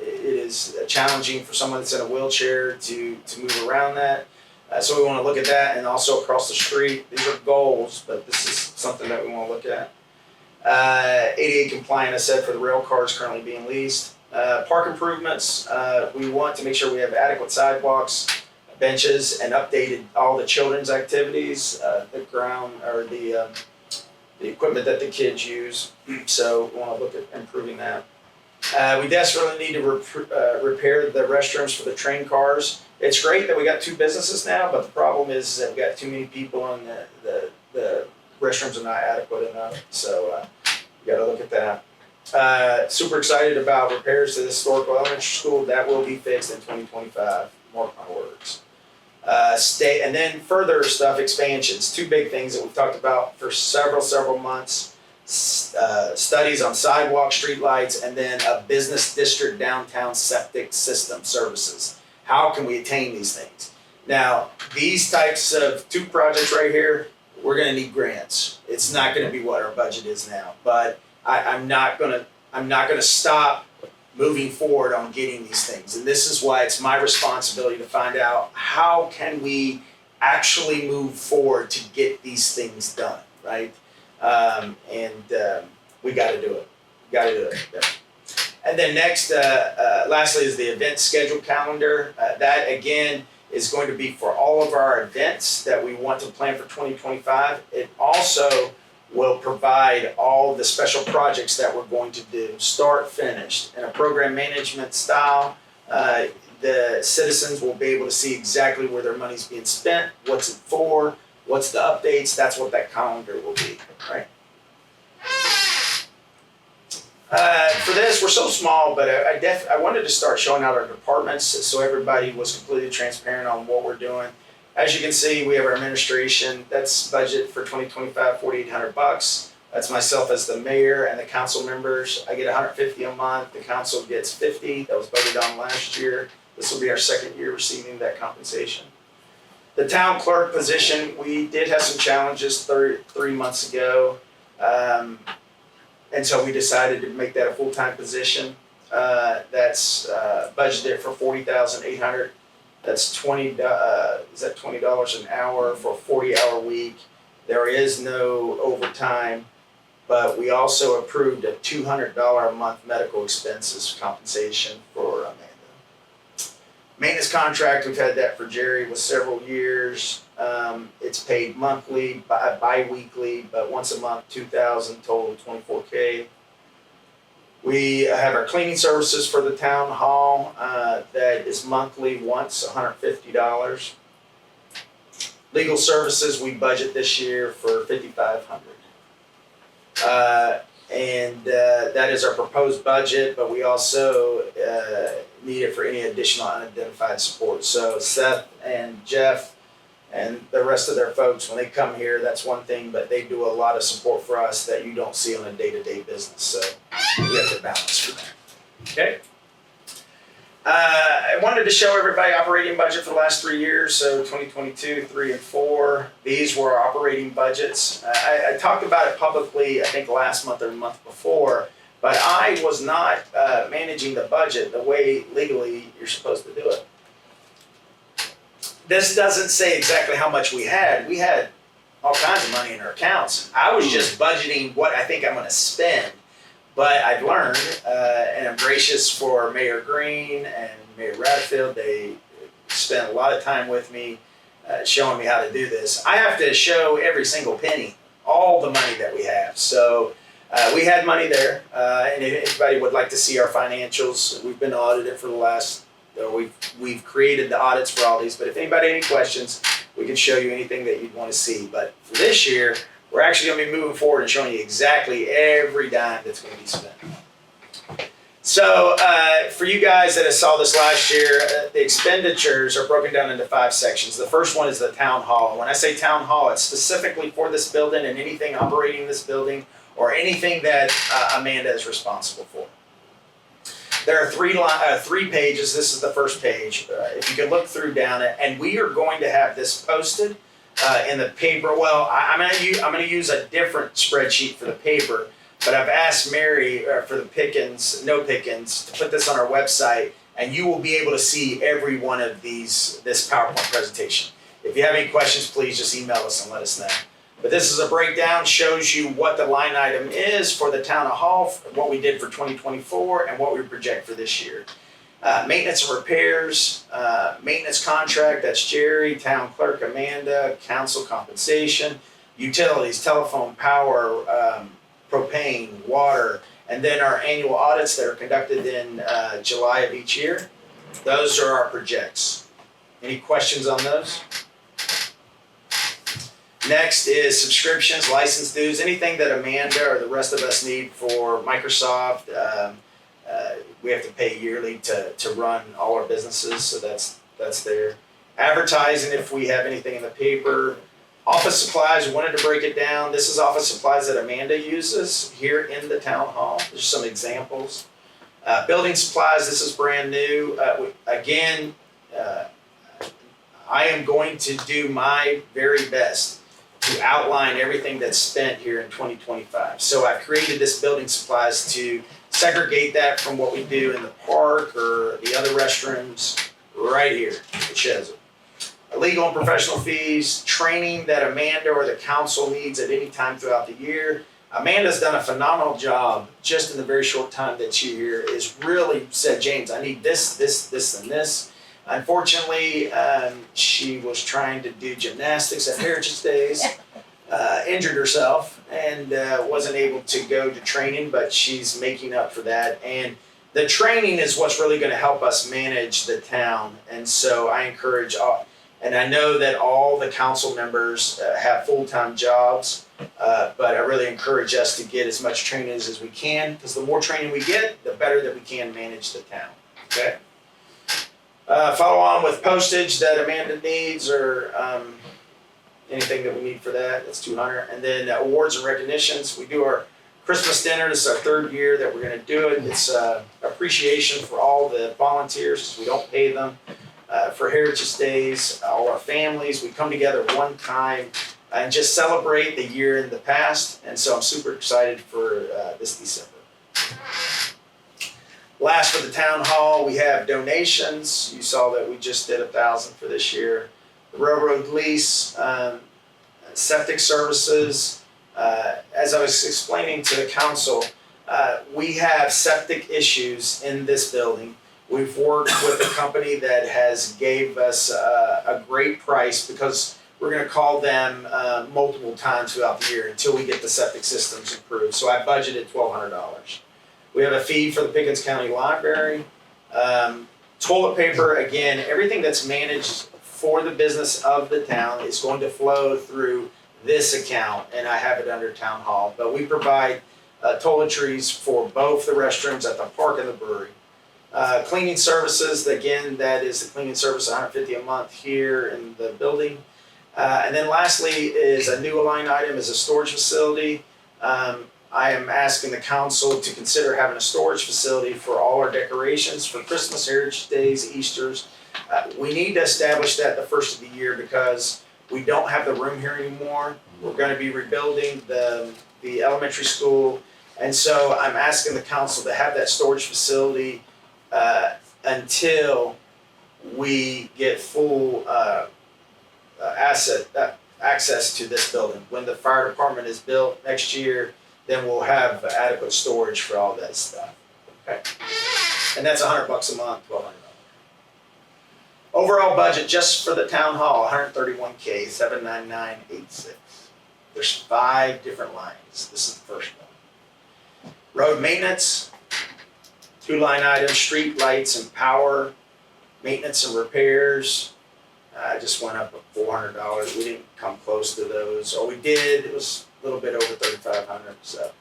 It is challenging for someone that's in a wheelchair to move around that. So we want to look at that, and also across the street. These are goals, but this is something that we want to look at. ADA compliant, I said, for the rail cars currently being leased. Park improvements, we want to make sure we have adequate sidewalks, benches, and updated all the children's activities, the ground or the equipment that the kids use. So we want to look at improving that. We desperately need to repair the restrooms for the train cars. It's great that we got 2 businesses now, but the problem is that we got too many people and the restrooms are not adequate enough. So we got to look at that. Super excited about repairs to the historical elementary school. That will be fixed in 2025. Mark my words. And then further stuff, expansions. 2 big things that we've talked about for several months. Studies on sidewalk, street lights, and then a business district downtown septic system services. How can we attain these things? Now, these types of 2 projects right here, we're gonna need grants. It's not gonna be what our budget is now, but I'm not gonna stop moving forward on getting these things. And this is why it's my responsibility to find out how can we actually move forward to get these things done, right? We gotta do it. Yeah. And then next, lastly, is the event schedule calendar. That again is going to be for all of our events that we want to plan for 2025. It also will provide all the special projects that we're going to do, start, finished, in a program management style. The citizens will be able to see exactly where their money's being spent, what's it for, what's the updates. That's what that calendar will be, right? For this, we're so small, but I wanted to start showing out our departments so everybody was completely transparent on what we're doing. As you can see, we have our administration. That's budget for 2025, $4,800. That's myself as the mayor and the council members. I get $150 a month. The council gets $50. That was voted on last year. This will be our 2nd year receiving that compensation. The town clerk position, we did have some challenges 3 months ago. And so we decided to make that a full-time position. That's budgeted for $40,800. That's $20 an hour for a 40-hour week. There is no overtime, but we also approved a $200 a month medical expenses compensation for Amanda. Maintenance contract, we've had that for Jerry with several years. It's paid monthly, bi-weekly, but once a month, $2,000 total, $24K. We have our cleaning services for the town hall, that is monthly once, $150. Legal services, we budget this year for $5,500. That is our proposed budget, but we also need it for any additional unidentified support. So Seth and Jeff and the rest of their folks, when they come here, that's one thing, but they do a lot of support for us that you don't see on a day-to-day business. So we have to balance for that. Okay. I wanted to show everybody operating budget for the last 3 years. So 2022, 3, and 4. These were our operating budgets. I talked about it publicly, I think last month or the month before, but I was not managing the budget the way legally you're supposed to do it. This doesn't say exactly how much we had. We had all kinds of money in our accounts. I was just budgeting what I think I'm going to spend. But I've learned, and I'm gracious for Mayor Green and Mayor Radfield. They spent a lot of time with me showing me how to do this. I have to show every single penny, all the money that we have. So we had money there, and if anybody would like to see our financials, we've been audited for the last, we've created the audits for all these. But if anybody had any questions, we can show you anything that you'd want to see. But for this year, we're actually going to be moving forward and showing you exactly every dime that's going to be spent. So for you guys that saw this last year, the expenditures are broken down into 5 sections. The first one is the town hall. When I say town hall, it's specifically for this building and anything operating this building or anything that Amanda is responsible for. There are 3 pages. This is the first page. If you can look through down it, and we are going to have this posted in the paper. Well, I'm going to use a different spreadsheet for the paper, but I've asked Mary for the Pickens, no Pickens, to put this on our website, and you will be able to see every one of this PowerPoint presentation. If you have any questions, please just email us and let us know. But this is a breakdown, shows you what the line item is for the town hall, what we did for 2024, and what we project for this year. Maintenance and repairs, maintenance contract, that's Jerry, town clerk Amanda, council compensation, utilities, telephone, power, propane, water, and then our annual audits that are conducted in July of each year. Those are our projects. Any questions on those? Next is subscriptions, license dues, anything that Amanda or the rest of us need for Microsoft. We have to pay yearly to run all our businesses, so that's there. Advertising, if we have anything in the paper. Office supplies, we wanted to break it down. This is office supplies that Amanda uses here in the town hall. There's some examples. Building supplies, this is brand new. I am going to do my very best to outline everything that's spent here in 2025. So I created this building supplies to segregate that from what we do in the park or the other restrooms right here. It shows it. Legal and professional fees, training that Amanda or the council needs at any time throughout the year. Amanda's done a phenomenal job just in the very short time that she's here. Is really said, James, I need this, this, and this. Unfortunately, she was trying to do gymnastics at Heritage Days, injured herself, and wasn't able to go to training, but she's making up for that. And the training is what's really going to help us manage the town. And so I encourage all, and I know that all the council members have full-time jobs, but I really encourage us to get as much training as we can, because the more training we get, the better that we can manage the town. Okay. Follow on with postage that Amanda needs, or anything that we need for that. That's $200. And then awards and recognitions. We do our Christmas dinner. This is our third year that we're going to do it. It's appreciation for all the volunteers, because we don't pay them. For Heritage Days, all our families, we come together one time and just celebrate the year in the past. And so I'm super excited for this December. Last, for the town hall, we have donations. You saw that we just did 1,000 for this year. The railroad lease, septic services. As I was explaining to the council, we have septic issues in this building. We've worked with a company that has gave us a great price, because we're going to call them multiple times throughout the year until we get the septic systems improved. So I budgeted $1,200. We have a fee for the Pickens County Library. Toilet paper, again, everything that's managed for the business of the town is going to flow through this account, and I have it under town hall. But we provide toiletries for both the restrooms at the park and the brewery. Cleaning services, again, that is the cleaning service, $150 a month here in the building. And then lastly is a new line item, is a storage facility. I am asking the council to consider having a storage facility for all our decorations for Christmas, Heritage Days, Easters. We need to establish that the first of the year, because we don't have the room here anymore. We're going to be rebuilding the elementary school. And so I'm asking the council to have that storage facility until we get full access to this building. When the fire department is built next year, then we'll have adequate storage for all that stuff. Okay, and that's $100 a month, $1,200. Overall budget just for the town hall, $131K, $799.86. There's 5 different lines. This is the first one. Road maintenance, 2 line items: street lights and power, maintenance and repairs. Just went up $400. We didn't come close to those. Or we did, it was a little bit over $3,500. So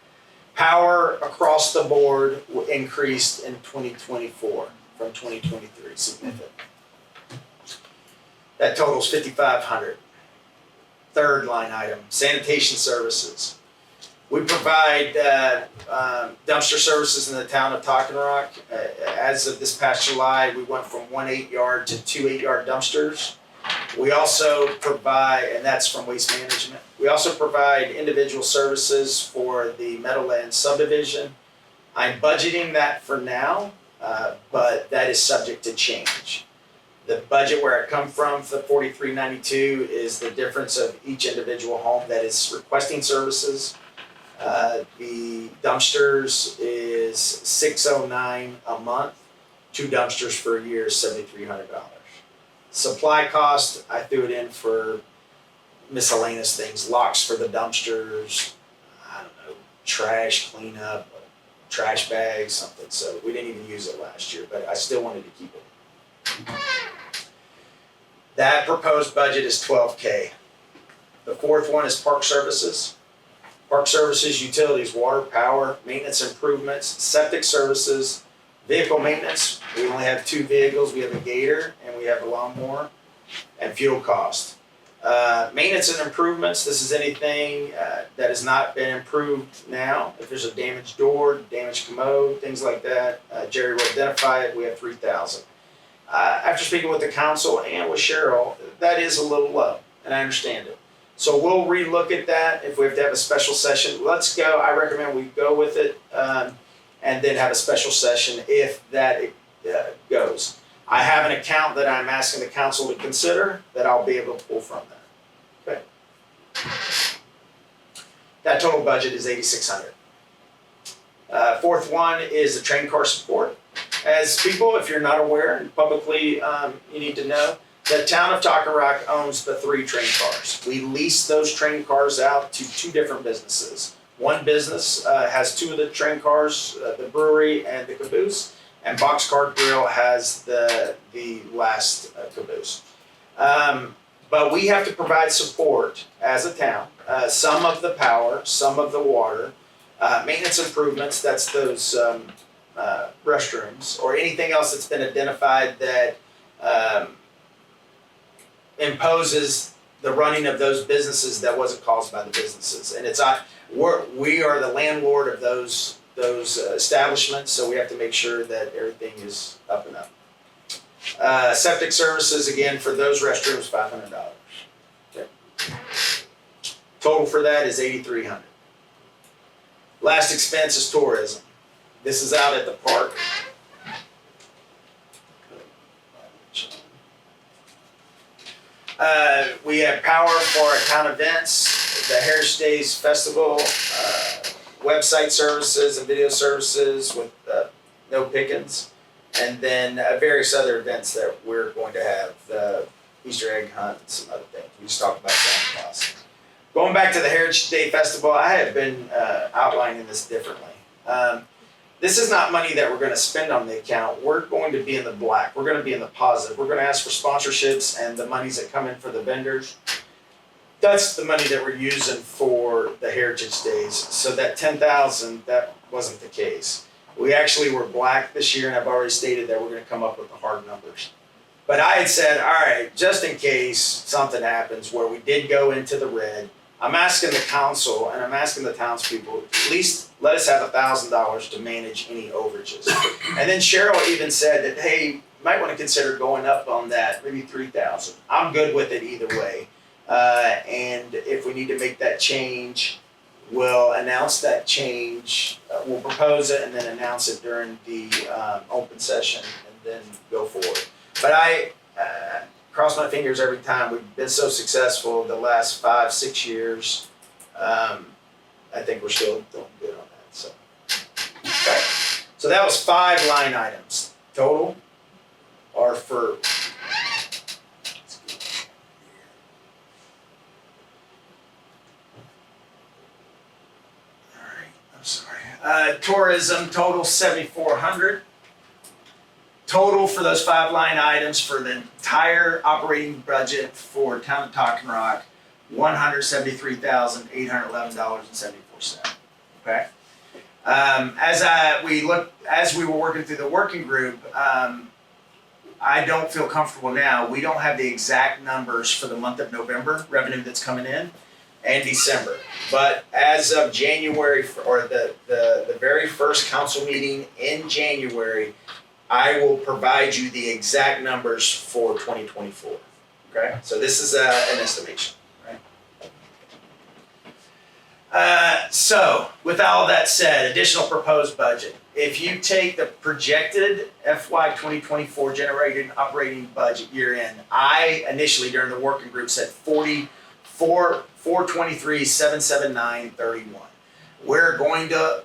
power across the board increased in 2024 from 2023, significant. That totals $5,500. Third line item, sanitation services. We provide dumpster services in the town of Talking Rock. As of this past July, we went from 1 8-yard to 2 8-yard dumpsters. We also provide, and that's from Waste Management, we also provide individual services for the Meadowlands subdivision. I'm budgeting that for now, but that is subject to change. The budget where it come from for the $43.92 is the difference of each individual home that is requesting services. The dumpsters is $609 a month. 2 dumpsters for a year is $7,300. Supply cost, I threw it in for miscellaneous things, locks for the dumpsters, I don't know, trash cleanup, trash bags, something. So we didn't even use it last year, but I still wanted to keep it. That proposed budget is $12K. The fourth one is park services. Park services, utilities, water, power, maintenance improvements, septic services, vehicle maintenance. We only have 2 vehicles. We have a Gator and we have a lawnmower. And fuel cost. Maintenance and improvements, this is anything that has not been improved now. If there's a damaged door, damaged commode, things like that, Jerry will identify it. We have $3,000. after speaking with the council and with Cheryl, that is a little low, and I understand it. So we'll relook at that. If we have to have a special session, let's go. I recommend we go with it, and then have a special session if that goes. I have an account that I'm asking the council to consider that I'll be able to pull from that. Okay. That total budget is $8,600. Fourth one is the train car support. As people, if you're not aware, and publicly you need to know, the town of Talking Rock owns the 3 train cars. We lease those train cars out to 2 different businesses. One business has 2 of the train cars, the brewery and the caboose, and Boxcar Grill has the last caboose. But we have to provide support as a town, some of the power, some of the water, maintenance improvements, that's those restrooms, or anything else that's been identified that imposes the running of those businesses that wasn't caused by the businesses. And we are the landlord of those establishments, so we have to make sure that everything is up and up. Septic services, again, for those restrooms, $500. Okay. Total for that is $8,300. Last expense is tourism. This is out at the park. We have power for our town events, the Heritage Days Festival, website services and video services with no Pickens, and then various other events that we're going to have, the Easter egg hunt and some other things. We just talked about Santa Claus. Going back to the Heritage Day Festival, I have been outlining this differently. This is not money that we're going to spend on the account. We're going to be in the black. We're going to be in the positive. We're going to ask for sponsorships and the monies that come in for the vendors. That's the money that we're using for the Heritage Days. So that $10,000, that wasn't the case. We actually were black this year, and I've already stated that we're going to come up with the hard numbers. But I had said, all right, just in case something happens where we did go into the red, I'm asking the council and I'm asking the townspeople, at least let us have $1,000 to manage any overages. And then Cheryl even said that, hey, you might want to consider going up on that, maybe $3,000. I'm good with it either way. And if we need to make that change, we'll announce that change. We'll propose it and then announce it during the open session and then go forward. But I cross my fingers every time. We've been so successful the last 5-6 years. I think we're still doing good on that. So, okay. So that was 5 line items total, are for. All right, I'm sorry. Tourism total 7,400. Total for those 5 line items for the entire operating budget for Town of Talking Rock, $173,811.74. Okay. As we were working through the working group, I don't feel comfortable now. We don't have the exact numbers for the month of November revenue that's coming in and December. But as of January, or the very first council meeting in January, I will provide you the exact numbers for 2024, okay? So this is an estimation, right? So with all that said, additional proposed budget. If you take the projected FY 2024 generated operating budget year end, I initially during the working group said 423,779.31. We're going to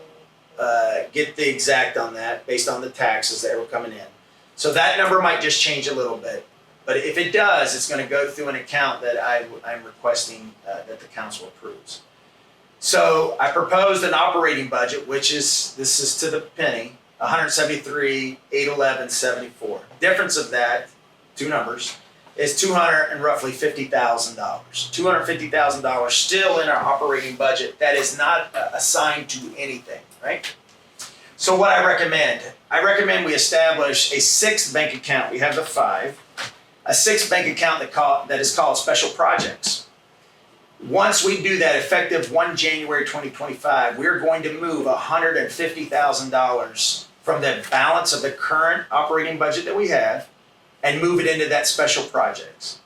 get the exact on that based on the taxes that were coming in. So that number might just change a little bit. But if it does, it's going to go through an account that I'm requesting that the council approves. So I proposed an operating budget, this is to the penny, $173,811.74. Difference of that, 2 numbers, is $250,000. $250,000 still in our operating budget that is not assigned to anything, right? So what I recommend we establish a 6th bank account. We have the 5. A 6th bank account that is called special projects. Once we do that, effective 1 January 2025, we're going to move $150,000 from the balance of the current operating budget that we have and move it into that special projects.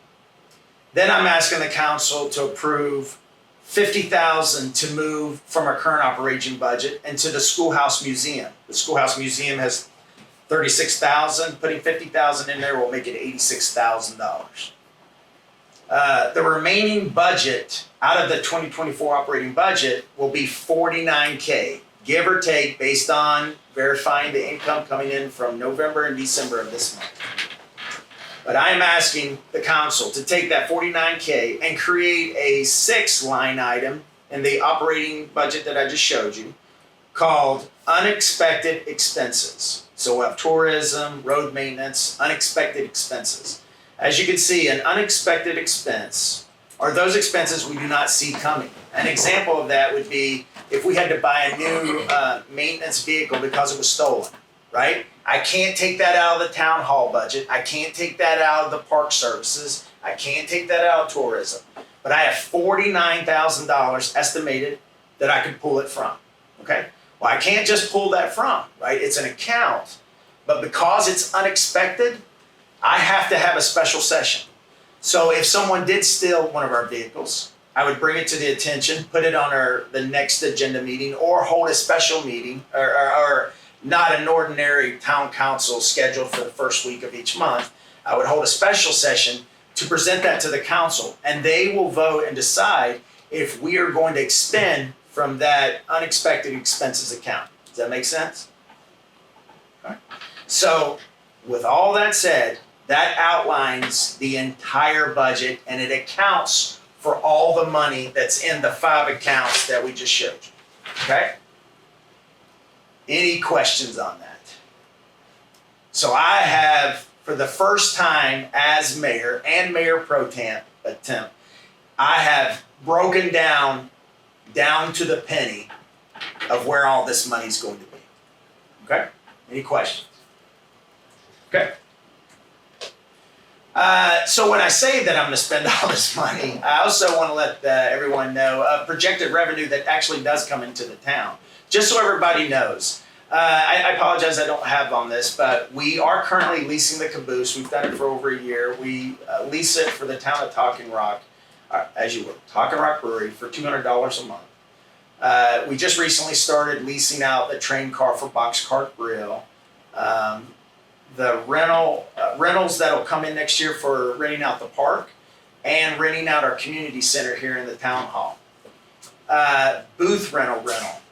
Then I'm asking the council to approve $50,000 to move from our current operating budget into the schoolhouse museum. The schoolhouse museum has $36,000. Putting $50,000 in there will make it $86,000. The remaining budget out of the 2024 operating budget will be $49K, give or take, based on verifying the income coming in from November and December of this month. But I am asking the council to take that $49K and create a 6 line item in the operating budget that I just showed you called unexpected expenses. So we'll have tourism, road maintenance, unexpected expenses. As you can see, an unexpected expense are those expenses we do not see coming. An example of that would be if we had to buy a new maintenance vehicle because it was stolen, right? I can't take that out of the town hall budget. I can't take that out of the park services. I can't take that out of tourism. But I have $49,000 estimated that I could pull it from, okay? Well, I can't just pull that from, right? It's an account, but because it's unexpected, I have to have a special session. So if someone did steal one of our vehicles, I would bring it to the attention, put it on the next agenda meeting, or hold a special meeting, or not an ordinary town council scheduled for the first week of each month. I would hold a special session to present that to the council, and they will vote and decide if we are going to expend from that unexpected expenses account. Does that make sense? Okay. So with all that said, that outlines the entire budget, and it accounts for all the money that's in the 5 accounts that we just showed you. Okay? Any questions on that? So I have, for the first time as mayor and mayor pro temp, I have broken down to the penny of where all this money's going to be. Okay? Any questions? Okay. So when I say that I'm going to spend all this money, I also want to let everyone know projected revenue that actually does come into the town. Just so everybody knows. I apologize I don't have on this, but we are currently leasing the caboose. We've done it for over a year. We lease it for the town of Talking Rock, as you will, Talking Rock Brewery for $200 a month. We just recently started leasing out the train car for Boxcart Grill. The rentals that'll come in next year for renting out the park and renting out our community center here in the town hall. Booth rental.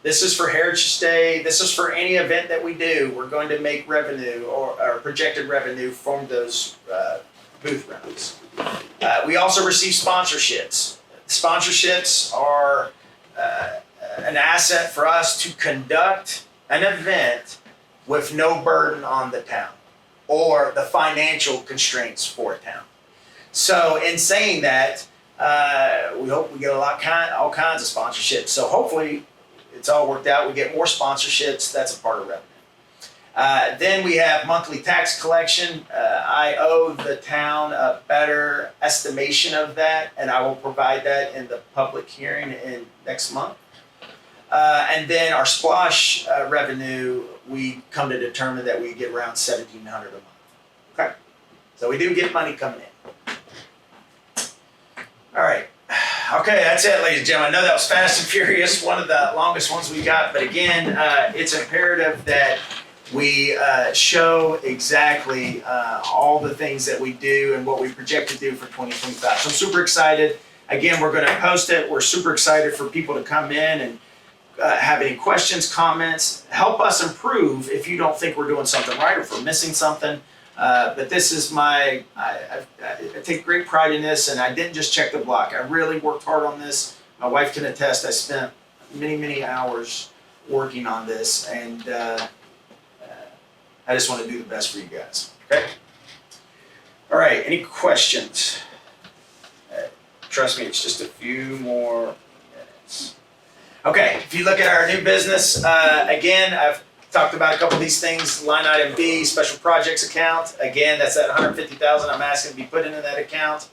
This is for Heritage Day. This is for any event that we do. We're going to make revenue or projected revenue from those booth rentals. We also receive sponsorships. Sponsorships are an asset for us to conduct an event with no burden on the town or the financial constraints for a town. So in saying that, we hope we get all kinds of sponsorships. So hopefully it's all worked out. We get more sponsorships. That's a part of revenue. Then we have monthly tax collection. I owe the town a better estimation of that, and I will provide that in the public hearing in next month. And then our splosh revenue, we come to determine that we get around $1,700 a month. Okay, so we do get money coming in. All right. Okay, that's it, ladies and gentlemen. I know that was fast and furious, one of the longest ones we got, but again, it's imperative that we show exactly all the things that we do and what we project to do for 2025. So I'm super excited. Again, we're going to post it. We're super excited for people to come in and have any questions, comments. Help us improve if you don't think we're doing something right or if we're missing something. But this is I take great pride in this, and I didn't just check the block. I really worked hard on this. My wife can attest. I spent many, many hours working on this, and I just want to do the best for you guys. Okay? All right, any questions? Trust me, it's just a few more minutes. Okay, if you look at our new business, again, I've talked about a couple of these things. Line item B, special projects account. Again, that's that $150,000 I'm asking to be put into that account.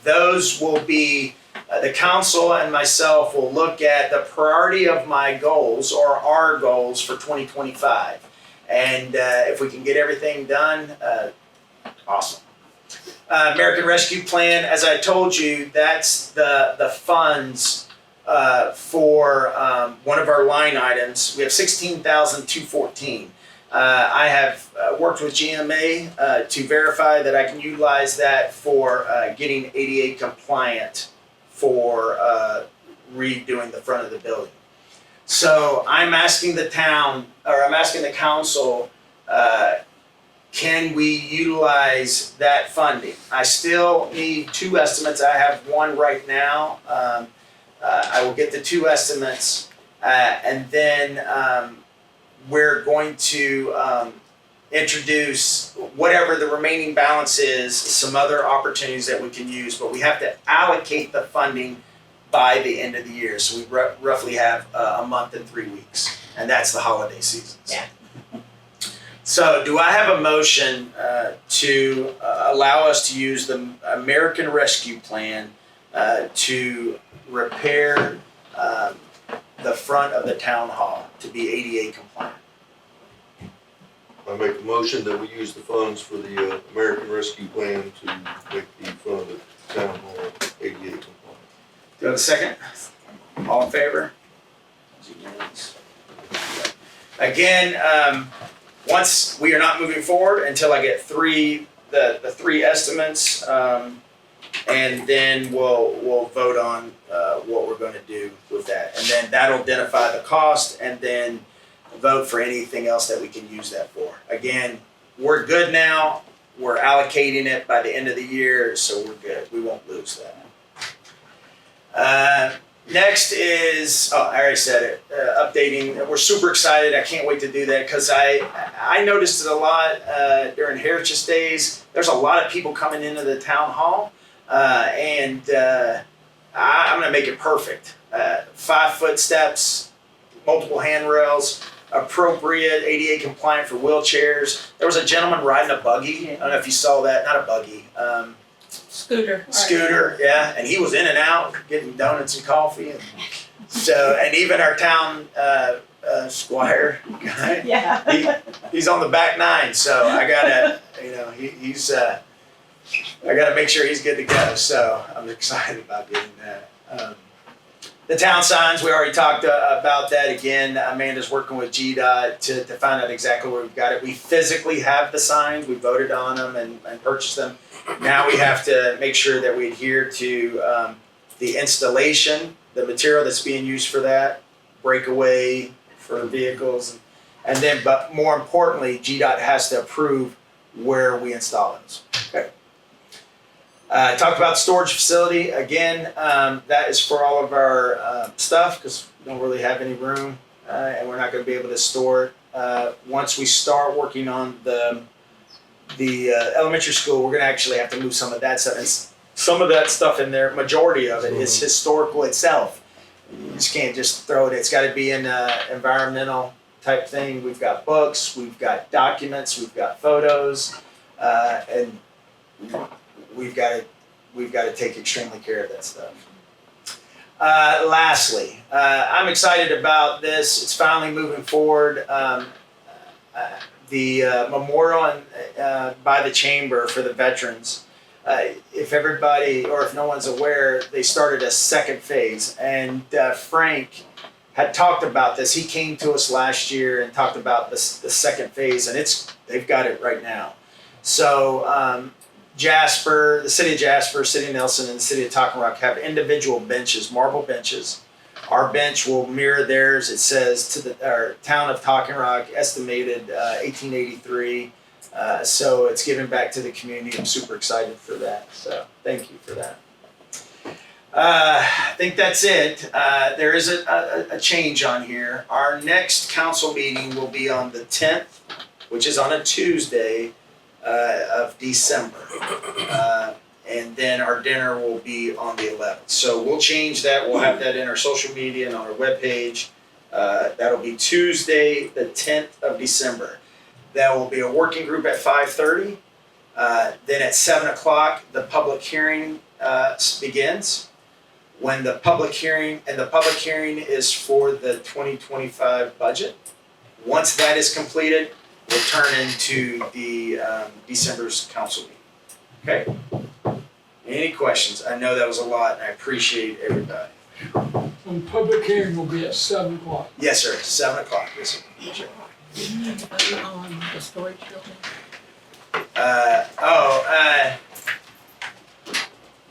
Those will be, the council and myself will look at the priority of my goals or our goals for 2025. And if we can get everything done, Awesome. American Rescue Plan, as I told you, that's the funds for one of our line items. We have $16,214. I have worked with GMA to verify that I can utilize that for getting ADA compliant for redoing the front of the building. So I'm asking the town, or I'm asking the council, can we utilize that funding? I still need 2 estimates. I have one right now. I will get the 2 estimates, and then we're going to introduce whatever the remaining balance is, some other opportunities that we can use, but we have to allocate the funding by the end of the year. So we roughly have a month and 3 weeks, and that's the holiday season. Yeah. So do I have a motion to allow us to use the American Rescue Plan to repair the front of the town hall to be ADA compliant? I make a motion that we use the funds for the American Rescue Plan to make the front of the town hall ADA compliant. Do I have a second? All in favor? Again, once we are not moving forward until I get the 3 estimates, and then we'll vote on what we're going to do with that, and then that'll identify the cost, and then vote for anything else that we can use that for. Again, we're good now. We're allocating it by the end of the year, so we're good. We won't lose that. Next is, I already said it, updating. We're super excited. I can't wait to do that because I noticed it a lot during Heritage Days. There's a lot of people coming into the town hall, and I'm going to make it perfect. 5-foot steps, multiple handrails, appropriate ADA compliant for wheelchairs. There was a gentleman riding a buggy. I don't know if you saw that. Not a buggy. Scooter, yeah, and he was in and out getting donuts and coffee, and so, and even our town squire guy, Yeah. he's on the back 9, so I gotta, he's I gotta make sure he's good to go. So I'm excited about getting that. The town signs, we already talked about that. Again, Amanda's working with GDOT to find out exactly where we've got it. We physically have the signs, we voted on them and purchased them. Now we have to make sure that we adhere to the installation, the material that's being used for that, breakaway for vehicles, and then, but more importantly, GDOT has to approve where we install those. Okay. Talked about the storage facility. Again, that is for all of our stuff because we don't really have any room and we're not going to be able to store it. Once we start working on the elementary school, we're going to actually have to move some of that stuff. And some of that stuff in there, majority of it is historical itself. You just can't just throw it. It's got to be an environmental type thing. We've got books, we've got documents, we've got photos, and we've got to take extremely care of that stuff. Lastly, I'm excited about this. It's finally moving forward. The memorial by the chamber for the veterans. If everybody, or if no one's aware, they started a 2nd phase, and Frank had talked about this. He came to us last year and talked about the 2nd phase, and they've got it right now. So Jasper, the city of Jasper, city of Nelson, and the city of Talking Rock have individual benches, marble benches. Our bench will mirror theirs. It says to the town of Talking Rock, estimated 1883. So it's given back to the community. I'm super excited for that. So thank you for that. I think that's it. There is a change on here. Our next council meeting will be on the 10th, which is on a Tuesday of December. And then our dinner will be on the 11th. So we'll change that. We'll have that in our social media and on our webpage. That'll be Tuesday, the 10th of December. There will be a working group at 5:30. Then at 7 o'clock, the public hearing begins. When the public hearing is for the 2025 budget. Once that is completed, will turn into the December's council meeting. Okay? Any questions? I know that was a lot, and I appreciate everybody. And public hearing will be at 7 o'clock. Yes, sir. 7 o'clock. Yes, sir. On the storage building.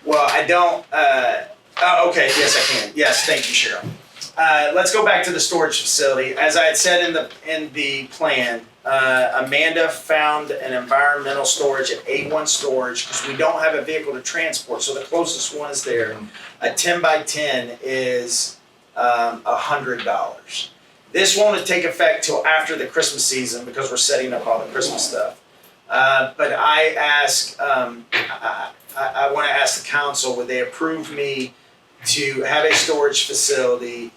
Well, I don't, okay, yes, I can. Yes, thank you, Cheryl. Let's go back to the storage facility. As I had said in the plan, Amanda found an environmental storage at A1 Storage because we don't have a vehicle to transport, so the closest one is there. A 10 by 10 is $100. This won't take effect till after the Christmas season because we're setting up all the Christmas stuff. But I ask, I want to ask the council, would they approve me to have a storage facility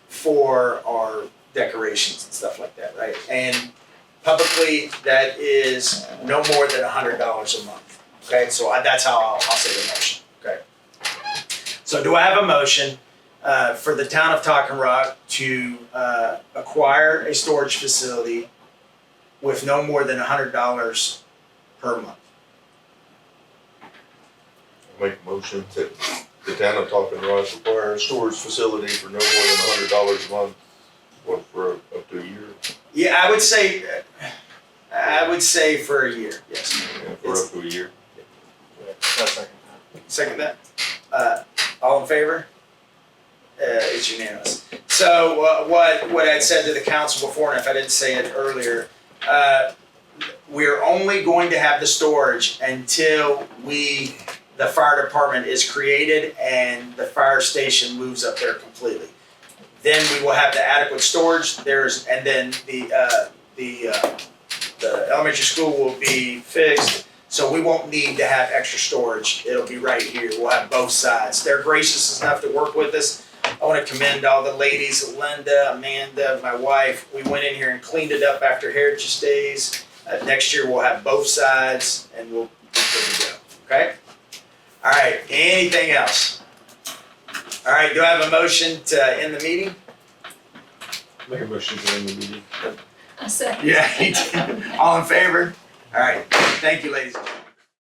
for our decorations and stuff like that, right? And publicly, that is no more than $100 a month. Okay, so that's how I'll say the motion. Okay. So do I have a motion for the town of Talking Rock to acquire a storage facility with no more than $100 per month? Make a motion that the town of Talking Rock require a storage facility for no more than $100 a month, what, for up to a year? Yeah, I would say for a year, yes. Yeah, for up to a year. Second that? All in favor? It's unanimous. So what I'd said to the council before, and if I didn't say it earlier, we're only going to have the storage until the fire department is created and the fire station moves up there completely. Then we will have the adequate storage. And then the elementary school will be fixed, so we won't need to have extra storage. It'll be right here. We'll have both sides. They're gracious enough to work with us. I want to commend all the ladies, Linda, Amanda, my wife. We went in here and cleaned it up after Heritage Days. Next year we'll have both sides and we'll be good to go. Okay? All right, anything else? All right, do I have a motion to end the meeting? Make a motion to end the meeting. A second. Yeah, he did. All in favor? All right, thank you, ladies and gentlemen.